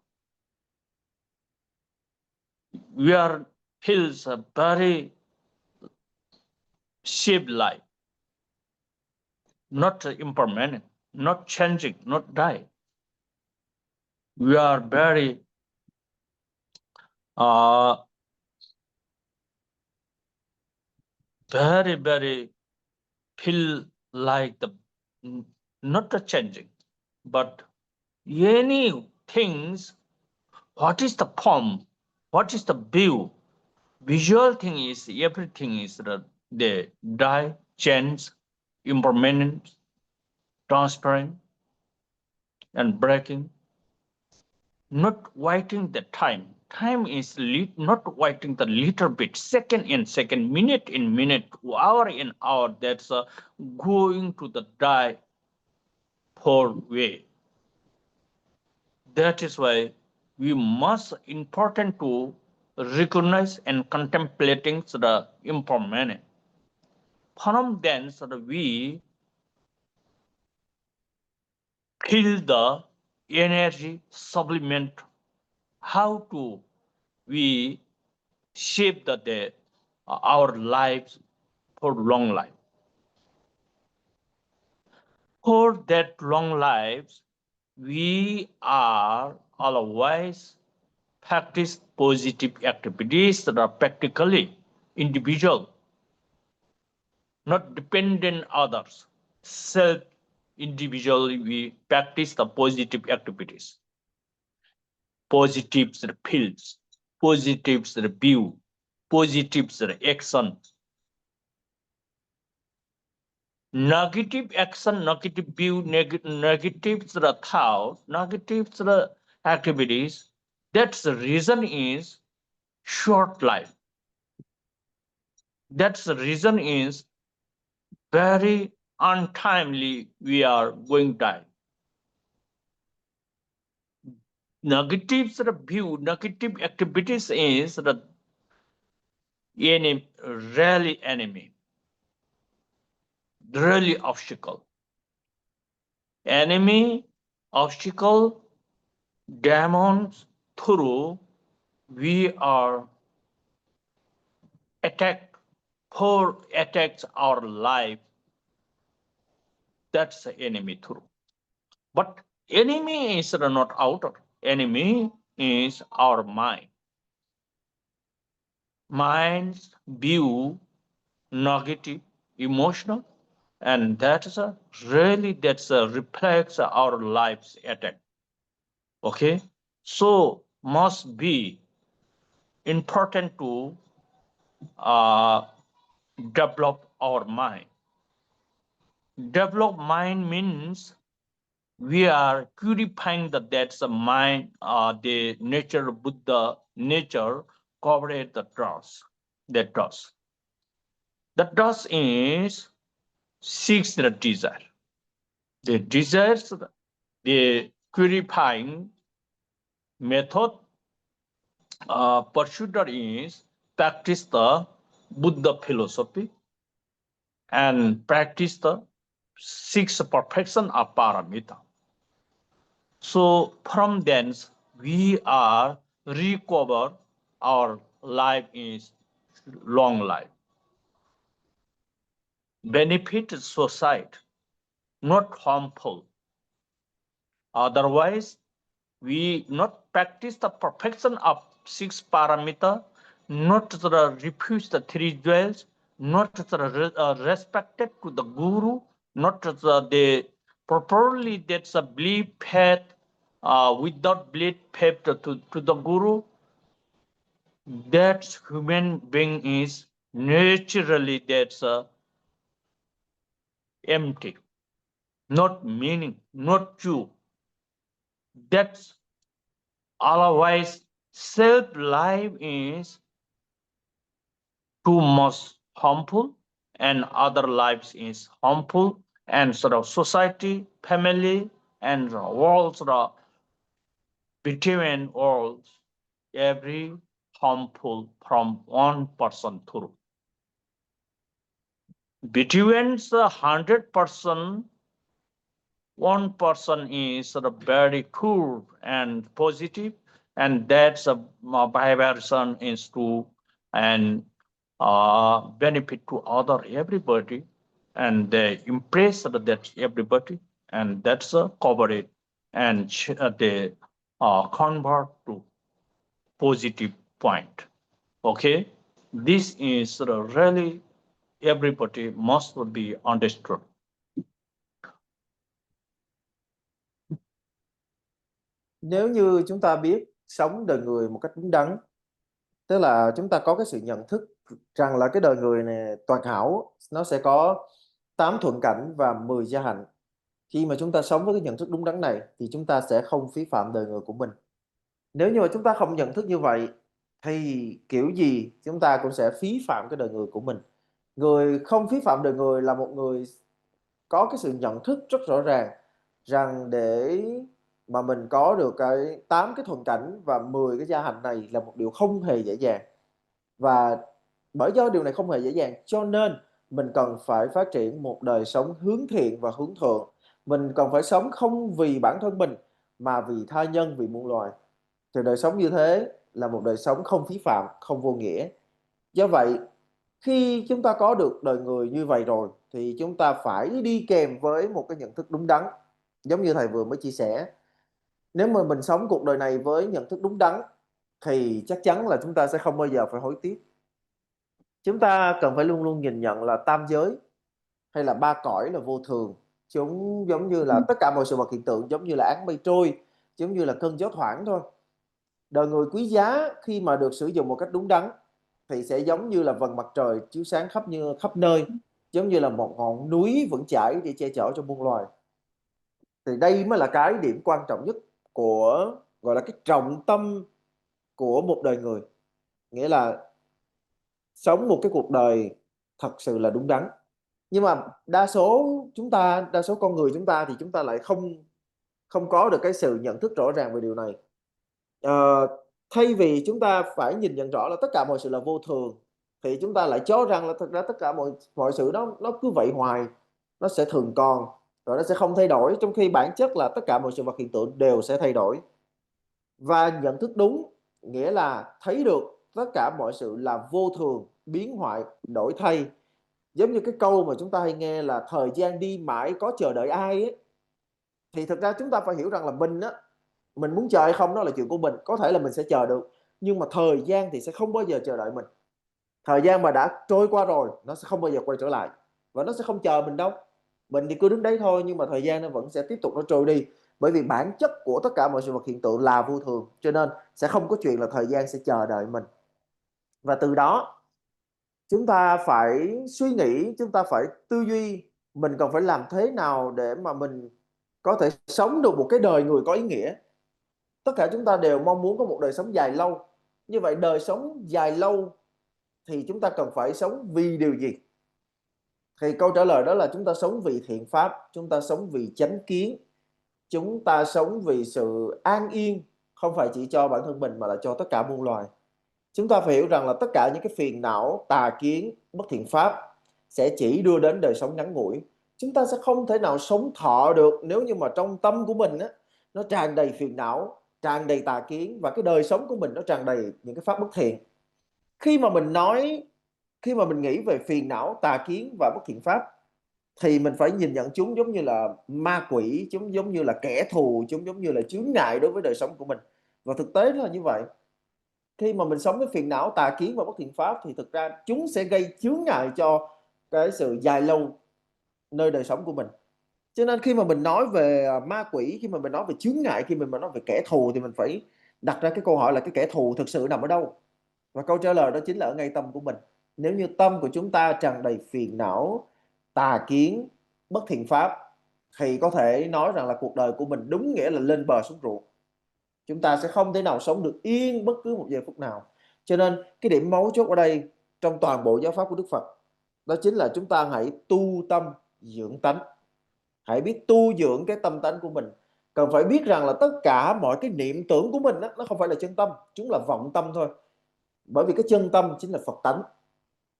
We are feels a very shaped life, not impermanent, not changing, not die. We are very very, very feel like the not the changing, but any things. What is the form? What is the view? Visual thing is everything is the die, change, impermanent, transparent, and breaking. Not waiting the time. Time is not waiting the little bit, second in second, minute in minute, hour in hour. That's going to the die for way. That is why we must important to recognize and contemplating the impermanent. From then, we feel the energy supplement. How to we shape our lives for long life. For that long lives, we are always practice positive activities that are practically individual, not dependent others. Self individually, we practice the positive activities, positive feels, positive view, positive action. Negative action, negative view, negative thought, negative activities. That's the reason is short life. That's the reason is very untimely we are going to die. Negative view, negative activities is the enemy, really enemy, really obstacle. Enemy, obstacle, demons through we are attacked for attacks our life. That's the enemy through. But enemy is not outer. Enemy is our mind. Mind's view negative, emotional, and that's reflects our life's attack. Okay, so must be important to develop our mind. Develop mind means we are purifying that's the mind, the nature of Buddha nature covered the dust. The dust. The dust is seeks the desire. The desires, the purifying method pursued is practice the Buddha philosophy and practice the six perfection of paramita. So from thence we are recover our life is long life. Benefit society, not harmful. Otherwise, we not practice the perfection of six paramita, not refuse the three jewels, not respected to the guru, not the properly that's a belief faith, without belief faith to the guru. That human being is naturally that's empty, not meaning, not true. That's otherwise self-life is too much harmful and other lives is harmful and sort of society, family and world sort of between worlds, every harmful from one person to between the 100%, one person is sort of very cool and positive, and that's a vibration is to and benefit to other everybody, and they impress that everybody, and that's cover it and they convert to positive point. Okay, this is really everybody must be understood. Nếu như chúng ta biết sống đời người một cách đúng đắn, tức là chúng ta có cái sự nhận thức rằng là cái đời người này toàn hảo, nó sẽ có 8 thuận cảnh và 10 gia hạnh. Khi mà chúng ta sống với cái nhận thức đúng đắn này thì chúng ta sẽ không phí phạm đời người của mình. Nếu như mà chúng ta không nhận thức như vậy thì kiểu gì chúng ta cũng sẽ phí phạm cái đời người của mình. Người không phí phạm đời người là một người có cái sự nhận thức rất rõ ràng rằng để mà mình có được cái 8 cái thuận cảnh và 10 cái gia hạnh này là một điều không hề dễ dàng. Và bởi do điều này không hề dễ dàng cho nên mình cần phải phát triển một đời sống hướng thiện và hướng thượng. Mình cần phải sống không vì bản thân mình mà vì tha nhân, vì muôn loài. Thì đời sống như thế là một đời sống không phí phạm, không vô nghĩa. Do vậy, khi chúng ta có được đời người như vậy rồi thì chúng ta phải đi kèm với một cái nhận thức đúng đắn. Giống như thầy vừa mới chia sẻ, nếu mà mình sống cuộc đời này với nhận thức đúng đắn thì chắc chắn là chúng ta sẽ không bao giờ phải hối tiếc. Chúng ta cần phải luôn luôn nhìn nhận là tam giới hay là ba cõi là vô thường. Chúng giống như là tất cả mọi sự vật hiện tượng, giống như là áng mây trôi, giống như là cơn gió thoảng thôi. Đời người quý giá khi mà được sử dụng một cách đúng đắn thì sẽ giống như là vầng mặt trời chiếu sáng khắp nơi, giống như là một ngọn núi vững chãi để che chở cho muôn loài. Thì đây mới là cái điểm quan trọng nhất của, gọi là cái trọng tâm của một đời người. Nghĩa là sống một cái cuộc đời thật sự là đúng đắn. Nhưng mà đa số con người chúng ta thì chúng ta lại không có được cái sự nhận thức rõ ràng về điều này. Thay vì chúng ta phải nhìn nhận rõ là tất cả mọi sự là vô thường thì chúng ta lại cho rằng là thật ra tất cả mọi sự nó cứ vậy hoài, nó sẽ thường còn rồi nó sẽ không thay đổi, trong khi bản chất là tất cả mọi sự vật hiện tượng đều sẽ thay đổi. Và nhận thức đúng nghĩa là thấy được tất cả mọi sự là vô thường, biến hoại, đổi thay. Giống như cái câu mà chúng ta hay nghe là thời gian đi mãi có chờ đợi ai ấy. Thì thực ra chúng ta phải hiểu rằng là mình muốn chờ hay không đó là chuyện của mình. Có thể là mình sẽ chờ được, nhưng mà thời gian thì sẽ không bao giờ chờ đợi mình. Thời gian mà đã trôi qua rồi nó sẽ không bao giờ quay trở lại, và nó sẽ không chờ mình đâu. Mình thì cứ đứng đấy thôi, nhưng mà thời gian nó vẫn sẽ tiếp tục nó trôi đi. Bởi vì bản chất của tất cả mọi sự vật hiện tượng là vô thường, cho nên sẽ không có chuyện là thời gian sẽ chờ đợi mình. Và từ đó chúng ta phải suy nghĩ, chúng ta phải tư duy, mình cần phải làm thế nào để mà mình có thể sống được một cái đời người có ý nghĩa. Tất cả chúng ta đều mong muốn có một đời sống dài lâu. Như vậy đời sống dài lâu thì chúng ta cần phải sống vì điều gì? Thì câu trả lời đó là chúng ta sống vì thiện pháp, chúng ta sống vì chánh kiến, chúng ta sống vì sự an yên, không phải chỉ cho bản thân mình mà là cho tất cả muôn loài. Chúng ta phải hiểu rằng là tất cả những cái phiền não, tà kiến, bất thiện pháp sẽ chỉ đưa đến đời sống ngắn ngủi. Chúng ta sẽ không thể nào sống thọ được nếu như mà trong tâm của mình á, nó tràn đầy phiền não, tràn đầy tà kiến, và cái đời sống của mình nó tràn đầy những cái pháp bất thiện. Khi mà mình nghĩ về phiền não, tà kiến và bất thiện pháp thì mình phải nhìn nhận chúng giống như là ma quỷ, chúng giống như là kẻ thù, chúng giống như là chướng ngại đối với đời sống của mình. Và thực tế là như vậy. Khi mà mình sống với phiền não, tà kiến và bất thiện pháp thì thực ra chúng sẽ gây chướng ngại cho cái sự dài lâu nơi đời sống của mình. Cho nên khi mà mình nói về ma quỷ, khi mà mình nói về chướng ngại, khi mà mình nói về kẻ thù thì mình phải đặt ra cái câu hỏi là cái kẻ thù thực sự nằm ở đâu? Và câu trả lời đó chính là ở ngay tâm của mình. Nếu như tâm của chúng ta tràn đầy phiền não, tà kiến, bất thiện pháp thì có thể nói rằng là cuộc đời của mình đúng nghĩa là lên bờ xuống ruộng. Chúng ta sẽ không thể nào sống được yên bất cứ một giây phút nào. Cho nên cái điểm mấu chốt ở đây trong toàn bộ giáo pháp của Đức Phật đó chính là chúng ta hãy tu tâm dưỡng tánh. Hãy biết tu dưỡng cái tâm tánh của mình. Cần phải biết rằng là tất cả mọi cái niệm tưởng của mình đó, nó không phải là chân tâm, chúng là vọng tâm thôi. Bởi vì cái chân tâm chính là Phật tánh.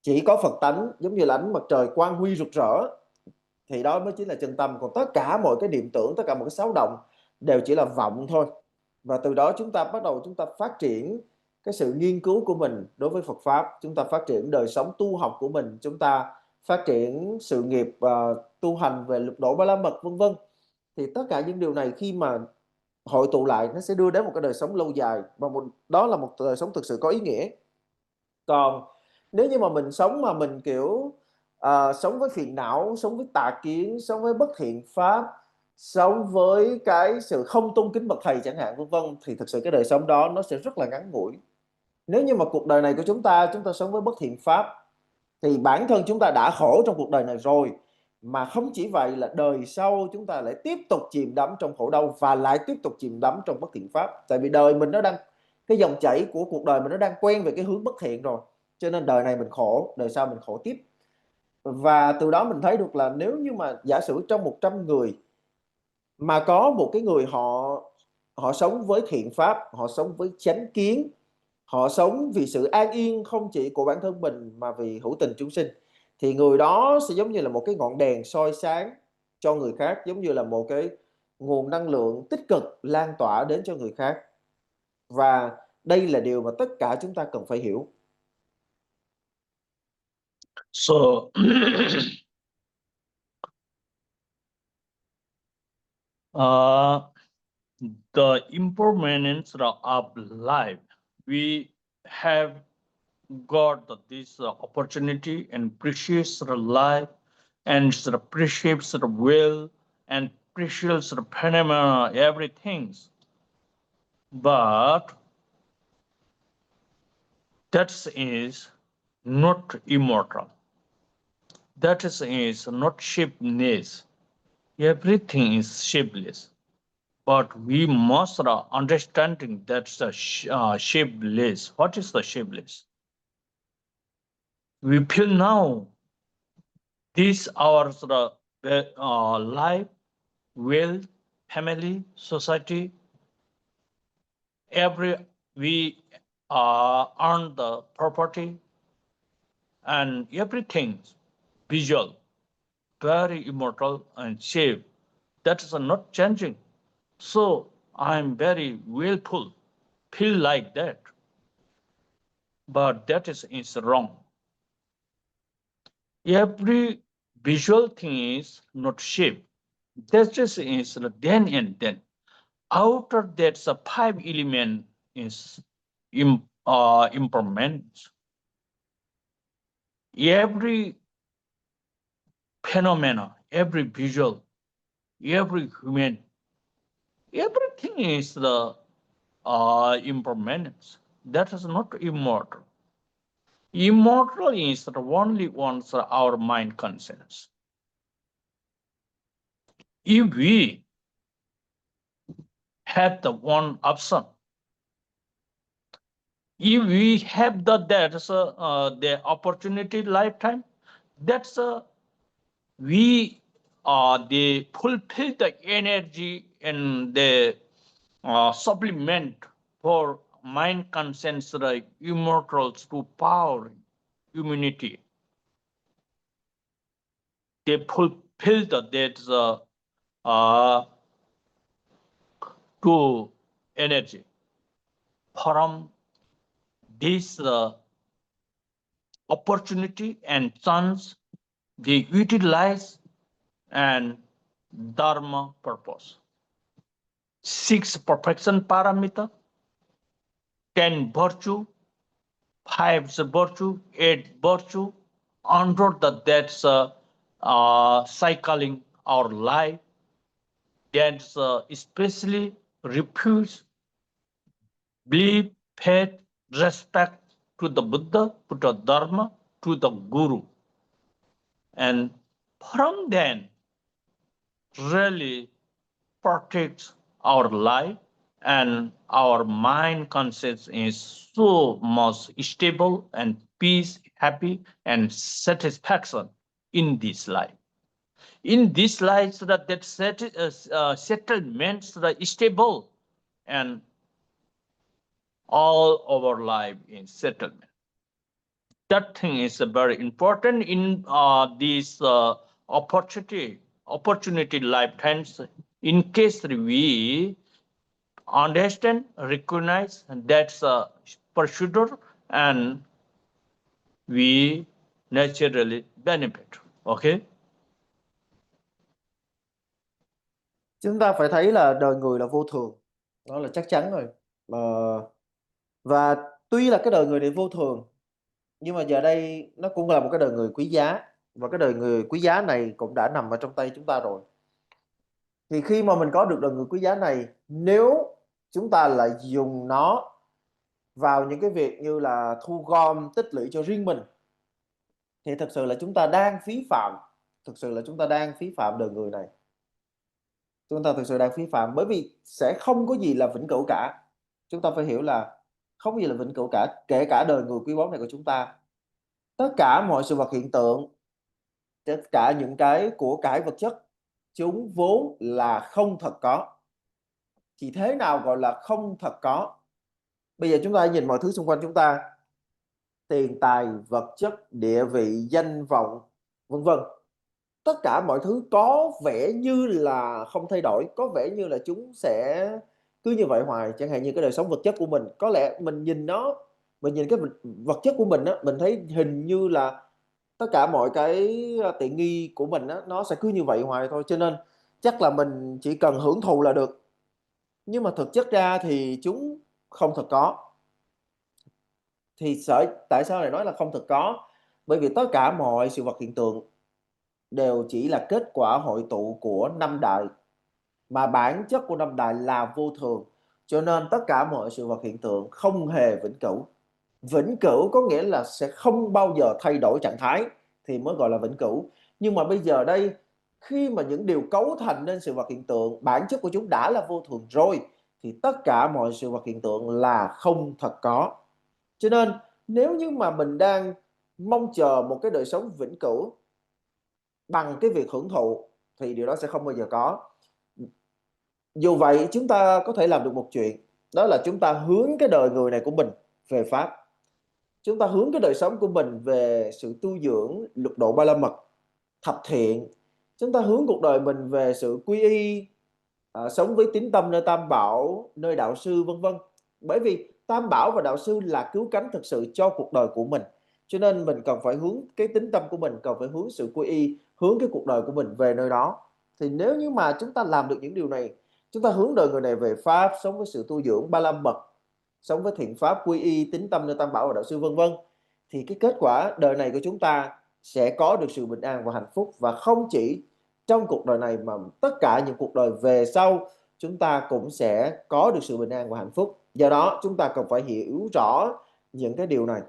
Chỉ có Phật tánh giống như là ánh mặt trời quang huy rực rỡ thì đó mới chính là chân tâm. Còn tất cả mọi cái niệm tưởng, tất cả mọi cái xáo động đều chỉ là vọng thôi. Và từ đó chúng ta bắt đầu chúng ta phát triển cái sự nghiên cứu của mình đối với Phật Pháp. Chúng ta phát triển đời sống tu học của mình. Chúng ta phát triển sự nghiệp tu hành về lục độ ba la mật vân vân. Thì tất cả những điều này khi mà hội tụ lại nó sẽ đưa đến một cái đời sống lâu dài. Và đó là một đời sống thực sự có ý nghĩa. Còn nếu như mà mình sống mà mình kiểu sống với phiền não, sống với tà kiến, sống với bất thiện pháp, sống với cái sự không tôn kính bậc thầy chẳng hạn vân vân, thì thực sự cái đời sống đó nó sẽ rất là ngắn ngủi. Nếu như mà cuộc đời này của chúng ta sống với bất thiện pháp thì bản thân chúng ta đã khổ trong cuộc đời này rồi, mà không chỉ vậy là đời sau chúng ta lại tiếp tục chìm đắm trong khổ đau và lại tiếp tục chìm đắm trong bất thiện pháp. Tại vì đời mình nó đang, cái dòng chảy của cuộc đời mình nó đang quen về cái hướng bất thiện rồi, cho nên đời này mình khổ, đời sau mình khổ tiếp. Và từ đó mình thấy được là nếu như mà giả sử trong 100 người mà có một cái người họ sống với thiện pháp, họ sống với chánh kiến, họ sống vì sự an yên không chỉ của bản thân mình mà vì hữu tình chúng sinh, thì người đó sẽ giống như là một cái ngọn đèn soi sáng cho người khác, giống như là một cái nguồn năng lượng tích cực lan tỏa đến cho người khác. Và đây là điều mà tất cả chúng ta cần phải hiểu. So the impermanence of life, we have got this opportunity and precious life and the precious will and precious phenomena, everything. But that is not immortal. That is not shapeless. Everything is shapeless. But we must understanding that's the shapeless. What is the shapeless? We feel now this our life, wealth, family, society, we earn the property and everything visual, very immortal and shape. That is not changing. So I'm very willful, feel like that. But that is wrong. Every visual thing is not shape. That just is then and then. Outer that's a 5 element is impermanent. Every phenomena, every visual, every human, everything is the impermanence. That is not immortal. Immortal is the only ones our mind conscience. If we have the one option. If we have the opportunity lifetime, that's we they fulfill the energy and the supplement for mind conscience the immortals to power humanity. They fulfill that to energy from this opportunity and chance they utilize and dharma purpose. 6 perfection parameter, 10 virtue, 5 virtue, 8 virtue, under that's cycling our life. That's especially refuse, belief, faith, respect to the Buddha, to the Dharma, to the Guru. And from then, really protects our life and our mind conscience is so much stable and peace, happy and satisfaction in this life. In this life, so that settlements that stable and all our life in settlement. That thing is very important in these opportunity lifetimes. In case we understand, recognize that's a procedure and we naturally benefit. Okay. Chúng ta phải thấy là đời người là vô thường, đó là chắc chắn rồi. Và tuy là cái đời người này vô thường, nhưng mà giờ đây nó cũng là một cái đời người quý giá, và cái đời người quý giá này cũng đã nằm ở trong tay chúng ta rồi. Thì khi mà mình có được đời người quý giá này, nếu chúng ta lại dùng nó vào những cái việc như là thu gom tích lũy cho riêng mình, thì thực sự là chúng ta đang phí phạm, thực sự là chúng ta đang phí phạm đời người này. Chúng ta thực sự đang phí phạm, bởi vì sẽ không có gì là vĩnh cửu cả. Chúng ta phải hiểu là không có gì là vĩnh cửu cả, kể cả đời người quý báu này của chúng ta. Tất cả mọi sự vật hiện tượng, tất cả những cái của cải vật chất, chúng vốn là không thật có. Thì thế nào gọi là không thật có? Bây giờ chúng ta nhìn mọi thứ xung quanh chúng ta, tiền tài, vật chất, địa vị, danh vọng, vân vân. Tất cả mọi thứ có vẻ như là không thay đổi, có vẻ như là chúng sẽ cứ như vậy hoài. Chẳng hạn như cái đời sống vật chất của mình, có lẽ mình nhìn nó, mình nhìn cái vật chất của mình á, mình thấy hình như là tất cả mọi cái tiện nghi của mình á, nó sẽ cứ như vậy hoài thôi, cho nên chắc là mình chỉ cần hưởng thụ là được. Nhưng mà thực chất ra thì chúng không thật có. Thì tại sao lại nói là không thật có? Bởi vì tất cả mọi sự vật hiện tượng đều chỉ là kết quả hội tụ của 5 đại, mà bản chất của 5 đại là vô thường, cho nên tất cả mọi sự vật hiện tượng không hề vĩnh cửu. Vĩnh cửu có nghĩa là sẽ không bao giờ thay đổi trạng thái thì mới gọi là vĩnh cửu. Nhưng mà bây giờ đây, khi mà những điều cấu thành nên sự vật hiện tượng, bản chất của chúng đã là vô thường rồi, thì tất cả mọi sự vật hiện tượng là không thật có. Cho nên nếu như mà mình đang mong chờ một cái đời sống vĩnh cửu bằng cái việc hưởng thụ, thì điều đó sẽ không bao giờ có. Dù vậy, chúng ta có thể làm được một chuyện, đó là chúng ta hướng cái đời người này của mình về Pháp. Chúng ta hướng cái đời sống của mình về sự tu dưỡng lục độ ba la mật, thập thiện. Chúng ta hướng cuộc đời mình về sự quy y, sống với tín tâm nơi Tam Bảo, nơi đạo sư, vân vân. Bởi vì Tam Bảo và đạo sư là cứu cánh thực sự cho cuộc đời của mình. Cho nên mình cần phải hướng cái tín tâm của mình, cần phải hướng sự quy y, hướng cái cuộc đời của mình về nơi đó. Thì nếu như mà chúng ta làm được những điều này, chúng ta hướng đời người này về Pháp, sống với sự tu dưỡng ba la mật, sống với thiện pháp, quy y, tín tâm nơi Tam Bảo và đạo sư, vân vân, thì cái kết quả đời này của chúng ta sẽ có được sự bình an và hạnh phúc. Và không chỉ trong cuộc đời này mà tất cả những cuộc đời về sau, chúng ta cũng sẽ có được sự bình an và hạnh phúc. Do đó chúng ta cần phải hiểu rõ những cái điều này.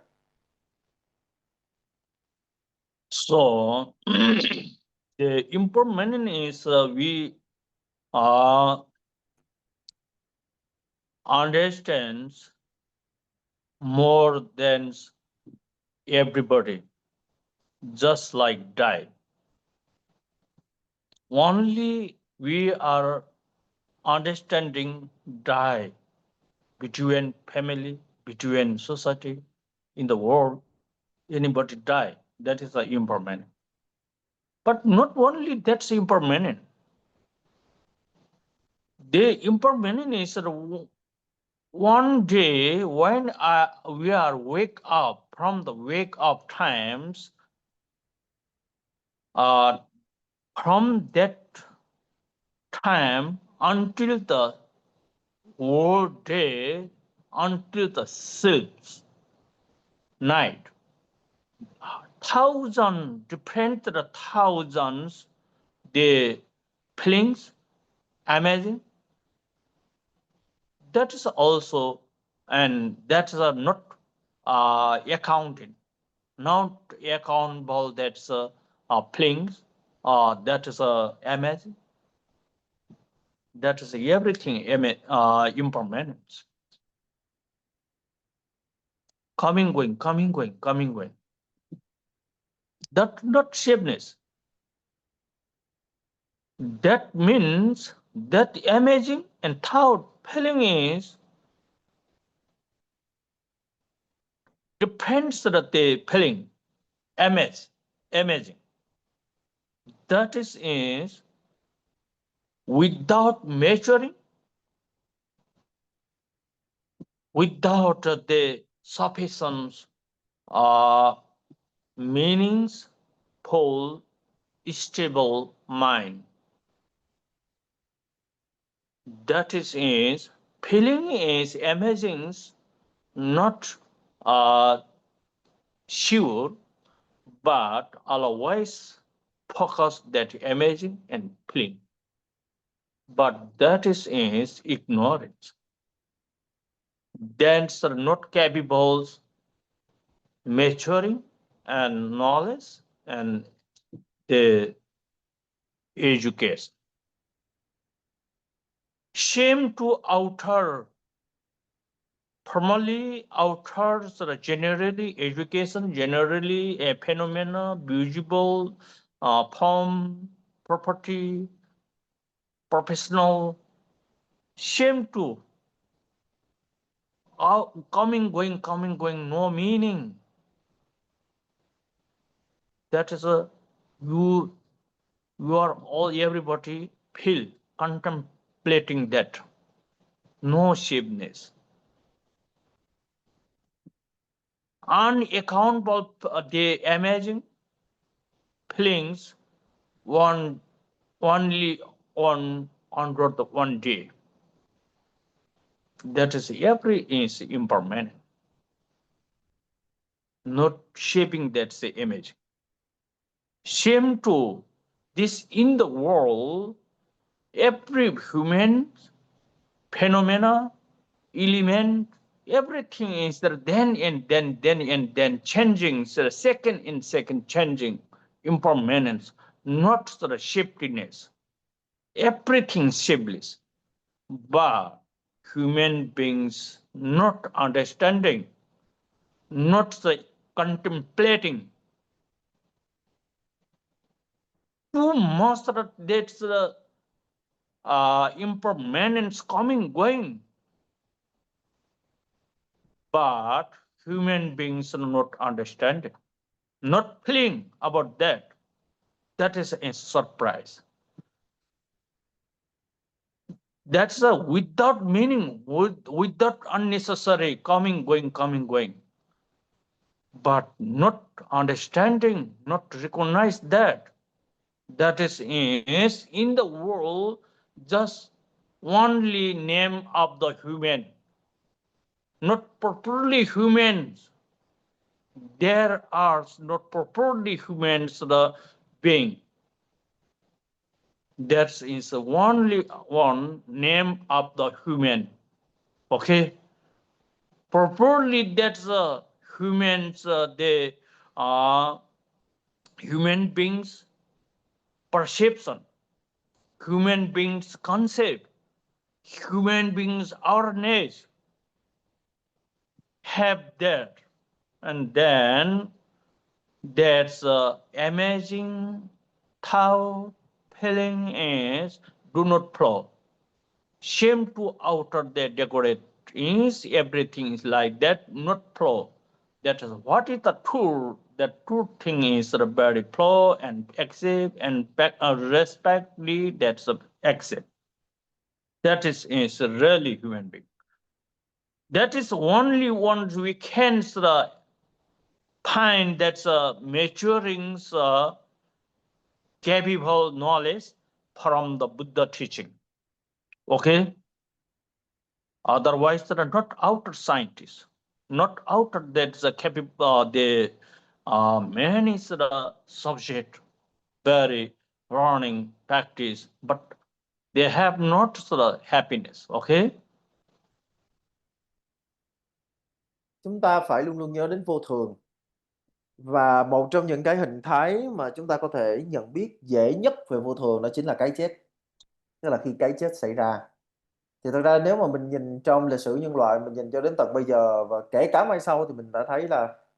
So the important is we understands more than everybody, just like die. Only we are understanding die between family, between society, in the world. Anybody die, that is impermanent. But not only that's impermanent. The impermanent is one day when we are wake up from the wake up times, from that time until the whole day, until the sleeps night, different thousands, the feelings, amazing. That is also, and that's not accounted, not accountable. That's feelings. That is amazing. That is everything impermanence. Coming, going, coming, going, coming, going. That not shapeness. That means that amazing and thought feeling is depends that the feeling, amazing. That is without measuring, without the sufficient meanings, full, stable mind. That is feeling is amazing, not sure, but always focus that amazing and feeling. But that is ignorance. That's not capable maturing and knowledge and the education. Shame to outer, formally outer, generally education, generally a phenomena, visible, form, property, professional. Shame to coming, going, no meaning. That is you are all, everybody feel, contemplating that. No shapeness. Unaccountable, the amazing feelings only on the one day. That is every is impermanent. Not shaping that image. Same to this in the world, every human phenomena, element, everything is there then and then changing, so second in second changing, impermanence, not the shiftiness. Everything shapeless, but human beings not understanding, not the contemplating. Too much that's the impermanence coming, going. But human beings are not understanding, not feeling about that. That is a surprise. That's a without meaning, without unnecessary coming, going. But not understanding, not recognize that. That is in the world just only name of the human, not properly humans. There are not properly humans the being. That is only one name of the human. Okay, properly that's humans, the human beings perception, human beings concept, human beings our age have that, and then that's amazing thought feeling is do not flow. Same to outer they decorate is everything is like that, not flow. That is what is the truth. The true thing is the very flow and accept and respectfully that's accept. That is really human being. That is only one we can find that's maturing capable knowledge from the Buddha teaching. Okay? Otherwise, they are not outer scientists, not outer that's capable. They many subject very learning practice, but they have not happiness. Okay? Chúng ta phải luôn luôn nhớ đến vô thường. Và một trong những cái hình thái mà chúng ta có thể nhận biết dễ nhất về vô thường đó chính là cái chết. Tức là khi cái chết xảy ra. Thì thật ra nếu mà mình nhìn trong lịch sử nhân loại, mình nhìn cho đến tận bây giờ và kể cả mai sau thì mình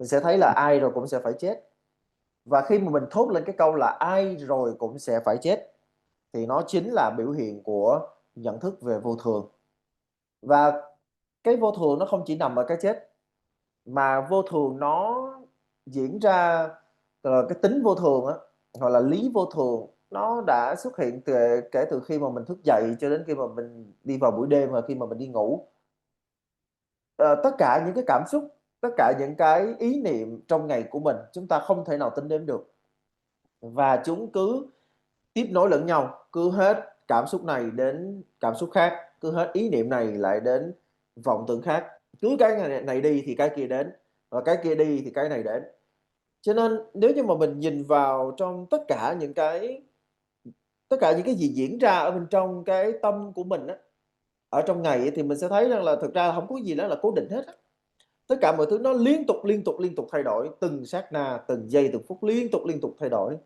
sẽ thấy là ai rồi cũng sẽ phải chết. Và khi mà mình thốt lên cái câu là ai rồi cũng sẽ phải chết thì nó chính là biểu hiện của nhận thức về vô thường. Và cái vô thường nó không chỉ nằm ở cái chết, mà vô thường nó diễn ra, cái tính vô thường á, hoặc là lý vô thường, nó đã xuất hiện kể từ khi mà mình thức dậy cho đến khi mà mình đi vào buổi đêm và khi mà mình đi ngủ. Tất cả những cái cảm xúc, tất cả những cái ý niệm trong ngày của mình chúng ta không thể nào tính đếm được, và chúng cứ tiếp nối lẫn nhau, cứ hết cảm xúc này đến cảm xúc khác, cứ hết ý niệm này lại đến vọng tưởng khác, cứ cái này đi thì cái kia đến, và cái kia đi thì cái này đến. Cho nên nếu như mà mình nhìn vào trong tất cả những cái gì diễn ra ở bên trong cái tâm của mình á, ở trong ngày ấy, thì mình sẽ thấy rằng là thực ra không có gì đó là cố định hết á. Tất cả mọi thứ nó liên tục thay đổi, từng sát na, từng giây từng phút liên tục thay đổi.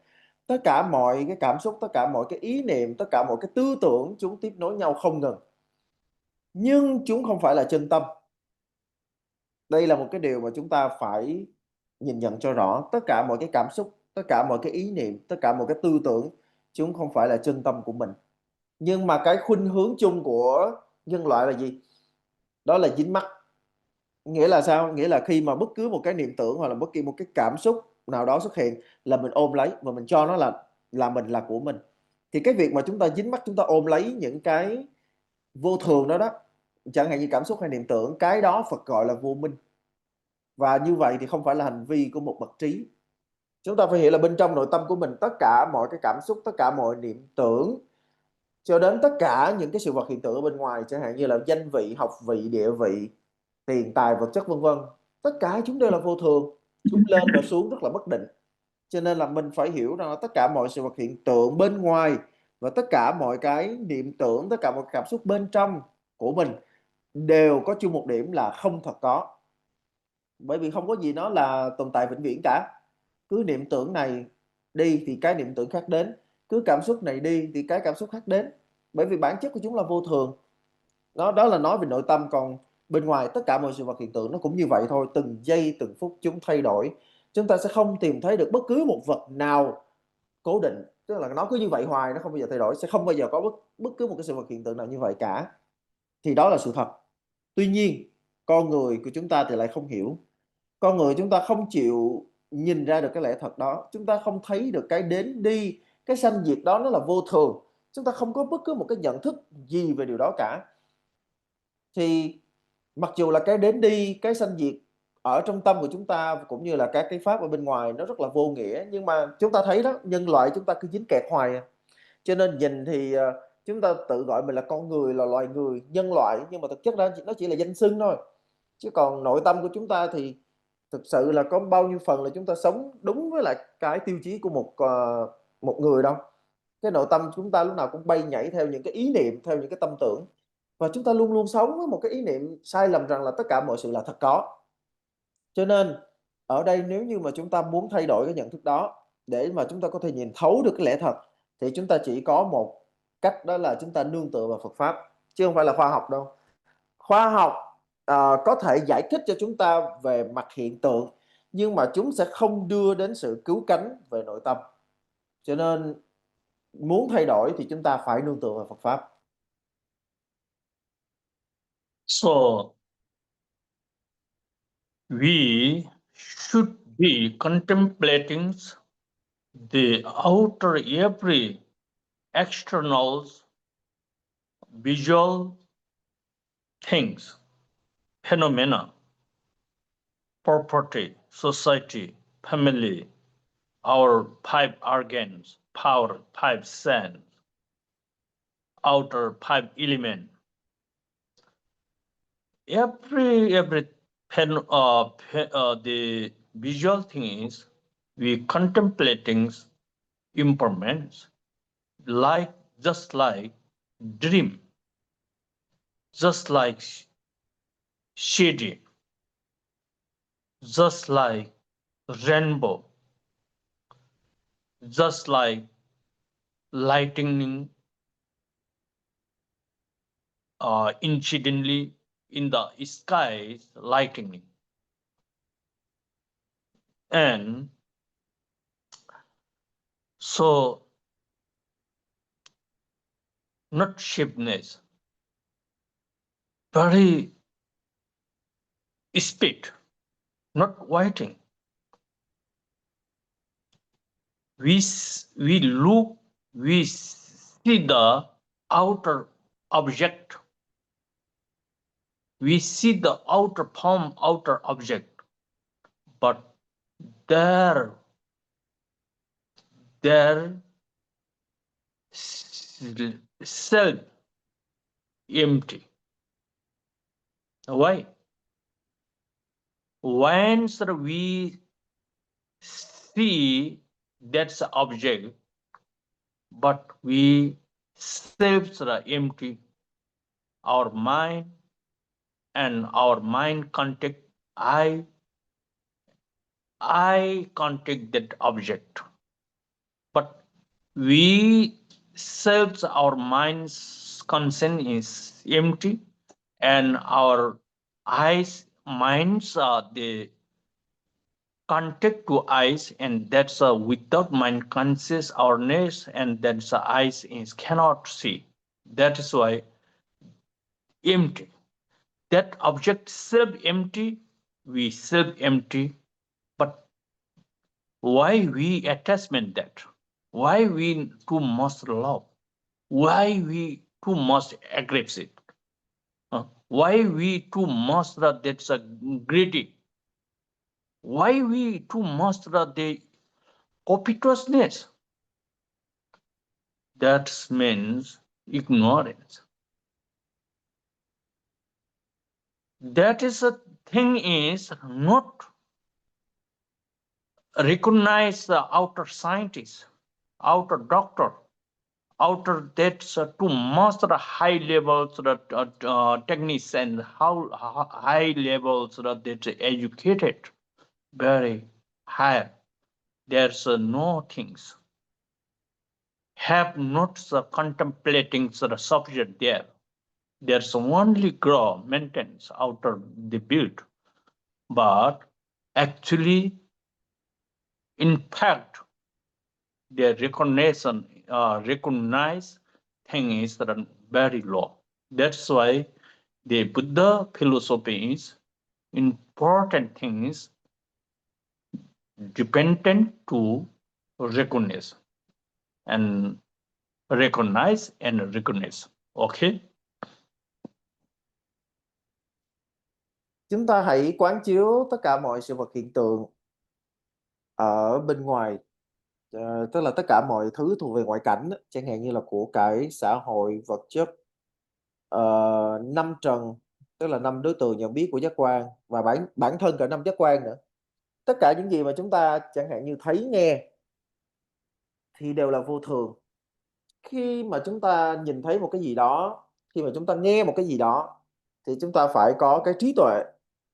Tất cả mọi cái cảm xúc, tất cả mọi cái ý niệm, tất cả mọi cái tư tưởng chúng tiếp nối nhau không ngừng. Nhưng chúng không phải là chân tâm. Đây là một cái điều mà chúng ta phải nhìn nhận cho rõ. Tất cả mọi cái cảm xúc, tất cả mọi cái ý niệm, tất cả mọi cái tư tưởng, chúng không phải là chân tâm của mình. Nhưng mà cái khuynh hướng chung của nhân loại là gì? Đó là dính mắc. Nghĩa là sao? Nghĩa là khi mà bất cứ một cái niệm tưởng hoặc là bất kỳ một cái cảm xúc nào đó xuất hiện là mình ôm lấy và mình cho nó là mình, là của mình. Thì cái việc mà chúng ta dính mắc, chúng ta ôm lấy những cái vô thường đó đó, chẳng hạn như cảm xúc hay niệm tưởng, cái đó Phật gọi là vô minh. Và như vậy thì không phải là hành vi của một bậc trí. Chúng ta phải hiểu là bên trong nội tâm của mình, tất cả mọi cái cảm xúc, tất cả mọi niệm tưởng, cho đến tất cả những cái sự vật hiện tượng ở bên ngoài, chẳng hạn như là danh vị, học vị, địa vị, tiền tài, vật chất vân vân, tất cả chúng đều là vô thường, chúng lên và xuống rất là bất định. Cho nên là mình phải hiểu rằng là tất cả mọi sự vật hiện tượng bên ngoài và tất cả mọi cái niệm tưởng, tất cả mọi cảm xúc bên trong của mình đều có chung một điểm là không thật có. Bởi vì không có gì nó là tồn tại vĩnh viễn cả. Cứ niệm tưởng này đi thì cái niệm tưởng khác đến, cứ cảm xúc này đi thì cái cảm xúc khác đến. Bởi vì bản chất của chúng là vô thường. Đó là nói về nội tâm. Còn bên ngoài tất cả mọi sự vật hiện tượng nó cũng như vậy thôi. Từng giây từng phút chúng thay đổi. Chúng ta sẽ không tìm thấy được bất cứ một vật nào cố định, tức là nó cứ như vậy hoài, nó không bao giờ thay đổi. Sẽ không bao giờ có bất cứ một cái sự vật hiện tượng nào như vậy cả. Thì đó là sự thật. Tuy nhiên con người của chúng ta thì lại không hiểu. Con người chúng ta không chịu nhìn ra được cái lẽ thật đó. Chúng ta không thấy được cái đến đi, cái sanh diệt đó nó là vô thường. Chúng ta không có bất cứ một cái nhận thức gì về điều đó cả. Thì mặc dù là cái đến đi, cái sanh diệt ở trong tâm của chúng ta cũng như là các cái pháp ở bên ngoài nó rất là vô nghĩa, nhưng mà chúng ta thấy đó, nhân loại chúng ta cứ dính kẹt hoài. Cho nên nhìn thì chúng ta tự gọi mình là con người, là loài người, nhân loại, nhưng mà thực chất ra nó chỉ là danh xưng thôi. Chứ còn nội tâm của chúng ta thì thực sự là có bao nhiêu phần là chúng ta sống đúng với lại cái tiêu chí của một người đâu. Cái nội tâm chúng ta lúc nào cũng bay nhảy theo những cái ý niệm, theo những cái tâm tưởng. Và chúng ta luôn luôn sống với một cái ý niệm sai lầm rằng là tất cả mọi sự là thật có. Cho nên ở đây nếu như mà chúng ta muốn thay đổi cái nhận thức đó để mà chúng ta có thể nhìn thấu được cái lẽ thật, thì chúng ta chỉ có một cách, đó là chúng ta nương tựa vào Phật Pháp. chứ không phải là khoa học đâu. Khoa học có thể giải thích cho chúng ta về mặt hiện tượng, nhưng mà chúng sẽ không đưa đến sự cứu cánh về nội tâm. Cho nên muốn thay đổi thì chúng ta phải nương tựa vào Phật Pháp. So we should be contemplating the outer every external visual things, phenomena, property, society, family, our 5 organs, power, 5 sense, outer 5 element. The visual thing is we contemplating impermanence, just like dream, just like shady, just like rainbow, just like lightning incidentally in the sky, lightning. And so not shapeness, very speed, not waiting. We look, we see the outer object. We see the outer form, outer object, but their self empty. Why? Once we see that's the object, but we selves are empty. Our mind and our mind contact I contact that object, but we selves, our mind's consent is empty, and our minds are the contact to eyes, and that's without mind conscious awareness, and that's eyes is cannot see. That is why empty. That object self empty, we self empty, but why we attachment that? Why we too much love? Why we too much aggressive? Why we too much that's a greedy? Why we too much the copiousness? That means ignorance. That is a thing is not recognize the outer scientist, outer doctor, outer that's to master high levels techniques, and how high levels that's educated, very high. There's no things. Have not contemplating the subject there. There's only grow, maintenance outer the build, but actually, in fact, their recognize thing is very low. That's why the Buddha philosophy is important thing is dependent to recognize and recognize. Okay. Chúng ta hãy quán chiếu tất cả mọi sự vật hiện tượng ở bên ngoài, tức là tất cả mọi thứ thuộc về ngoại cảnh, chẳng hạn như là của cải, xã hội, vật chất, năm trần, tức là 5 đối tượng nhận biết của giác quan, và bản thân cả 5 giác quan nữa. Tất cả những gì mà chúng ta chẳng hạn như thấy, nghe thì đều là vô thường. Khi mà chúng ta nhìn thấy một cái gì đó, khi mà chúng ta nghe một cái gì đó, thì chúng ta phải có cái trí tuệ,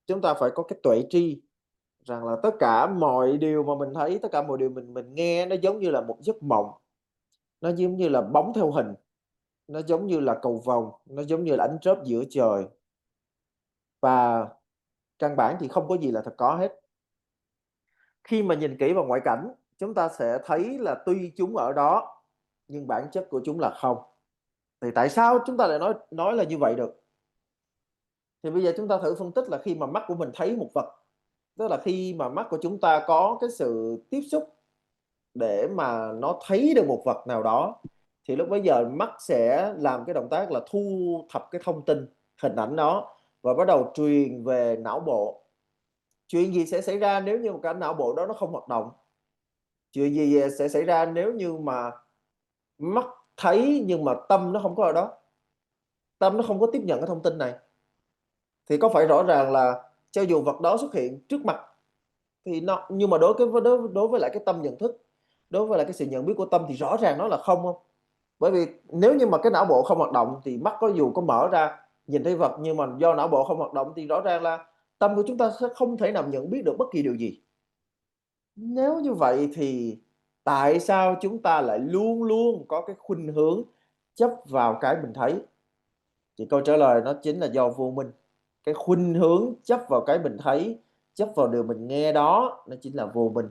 chúng ta phải có cái tuệ tri rằng là tất cả mọi điều mà mình thấy, tất cả mọi điều mình nghe nó giống như là một giấc mộng, nó giống như là bóng theo hình. nó giống như là cầu vồng, nó giống như là ánh chớp giữa trời. Và căn bản thì không có gì là thật có hết. Khi mà nhìn kỹ vào ngoại cảnh, chúng ta sẽ thấy là tuy chúng ở đó nhưng bản chất của chúng là không. Thì tại sao chúng ta lại nói là như vậy được? Thì bây giờ chúng ta thử phân tích là khi mà mắt của mình thấy một vật, tức là khi mà mắt của chúng ta có cái sự tiếp xúc để mà nó thấy được một vật nào đó, thì lúc bấy giờ mắt sẽ làm cái động tác là thu thập cái thông tin hình ảnh đó và bắt đầu truyền về não bộ. Chuyện gì sẽ xảy ra nếu như một cái não bộ đó nó không hoạt động? Chuyện gì sẽ xảy ra nếu như mà mắt thấy nhưng mà tâm nó không có ở đó, tâm nó không có tiếp nhận cái thông tin này? Thì có phải rõ ràng là cho dù vật đó xuất hiện trước mặt thì nó, nhưng mà đối với lại cái tâm nhận thức, đối với lại cái sự nhận biết của tâm thì rõ ràng nó là không không? Bởi vì nếu như mà cái não bộ không hoạt động thì mắt có dù có mở ra nhìn thấy vật, nhưng mà do não bộ không hoạt động thì rõ ràng là tâm của chúng ta sẽ không thể nào nhận biết được bất kỳ điều gì. Nếu như vậy thì tại sao chúng ta lại luôn luôn có cái khuynh hướng chấp vào cái mình thấy? Thì câu trả lời nó chính là do vô minh. Cái khuynh hướng chấp vào cái mình thấy, chấp vào điều mình nghe đó, nó chính là vô minh.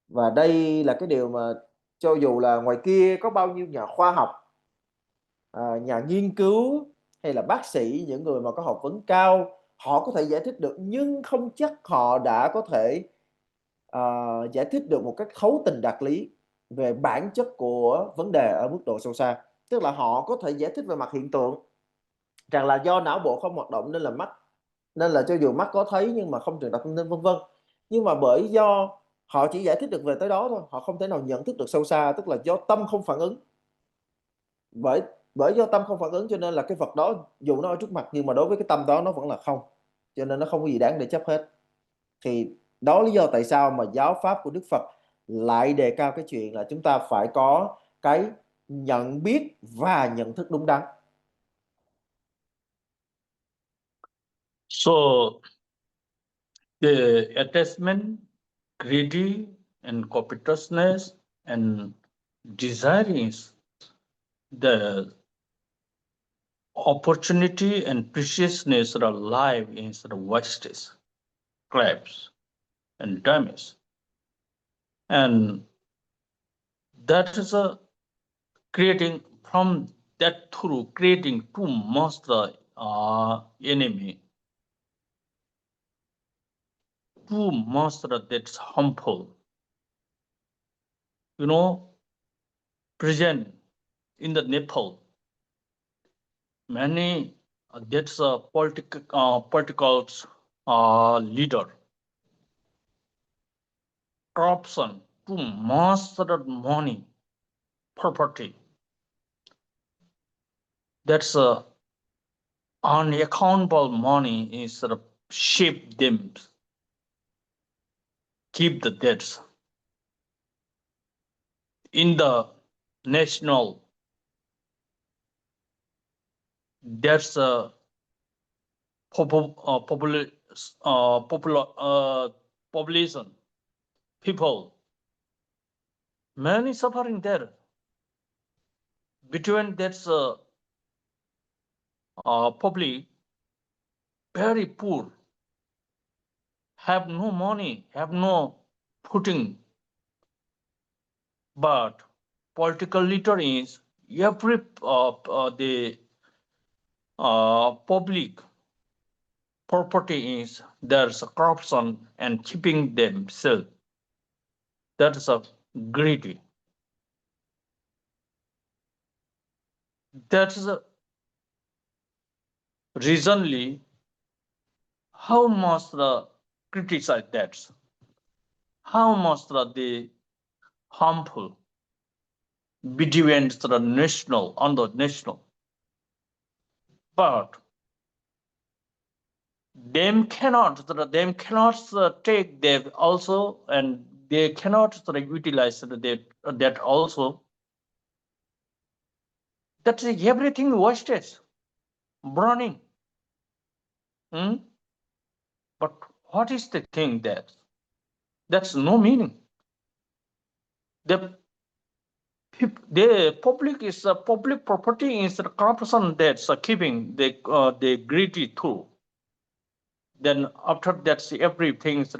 Và đây là cái điều mà cho dù là ngoài kia có bao nhiêu nhà khoa học, nhà nghiên cứu hay là bác sĩ, những người mà có học vấn cao, họ có thể giải thích được, nhưng không chắc họ đã có thể giải thích được một cách thấu tình đạt lý về bản chất của vấn đề ở mức độ sâu xa. Tức là họ có thể giải thích về mặt hiện tượng rằng là do não bộ không hoạt động nên là cho dù mắt có thấy nhưng mà không truyền đạt thông tin vân vân. Nhưng mà bởi do họ chỉ giải thích được về tới đó thôi, họ không thể nào nhận thức được sâu xa, tức là do tâm không phản ứng. Bởi do tâm không phản ứng cho nên là cái vật đó dù nó ở trước mặt nhưng mà đối với cái tâm đó nó vẫn là không, cho nên nó không có gì đáng để chấp hết. Thì đó lý do tại sao mà giáo pháp của Đức Phật lại đề cao cái chuyện là chúng ta phải có cái nhận biết và nhận thức đúng đắn. So the attachment, greedy, and covetousness and desiring the opportunity and preciousness of life in the wastage, collapse, and damage. And that is creating from that through creating too much the enemy, too much that's harmful. You know, present in the Nepal, many that's a political leader, corruption, too much money, property. That's unaccountable money is shape them, keep the debts in the national. That's population, people, many suffering there. Between that's public, very poor, have no money, have no footing. But political leader is every the public property is there's a corruption and keeping themselves. That's a greedy. That's recently how much the criticize that, how much the harmful between the national on the national, but them cannot take them also, and they cannot utilize that also. That's everything wasted, burning. But what is the thing that's no meaning? The the public is public property is the corruption that's keeping the greedy too. Then after that, everything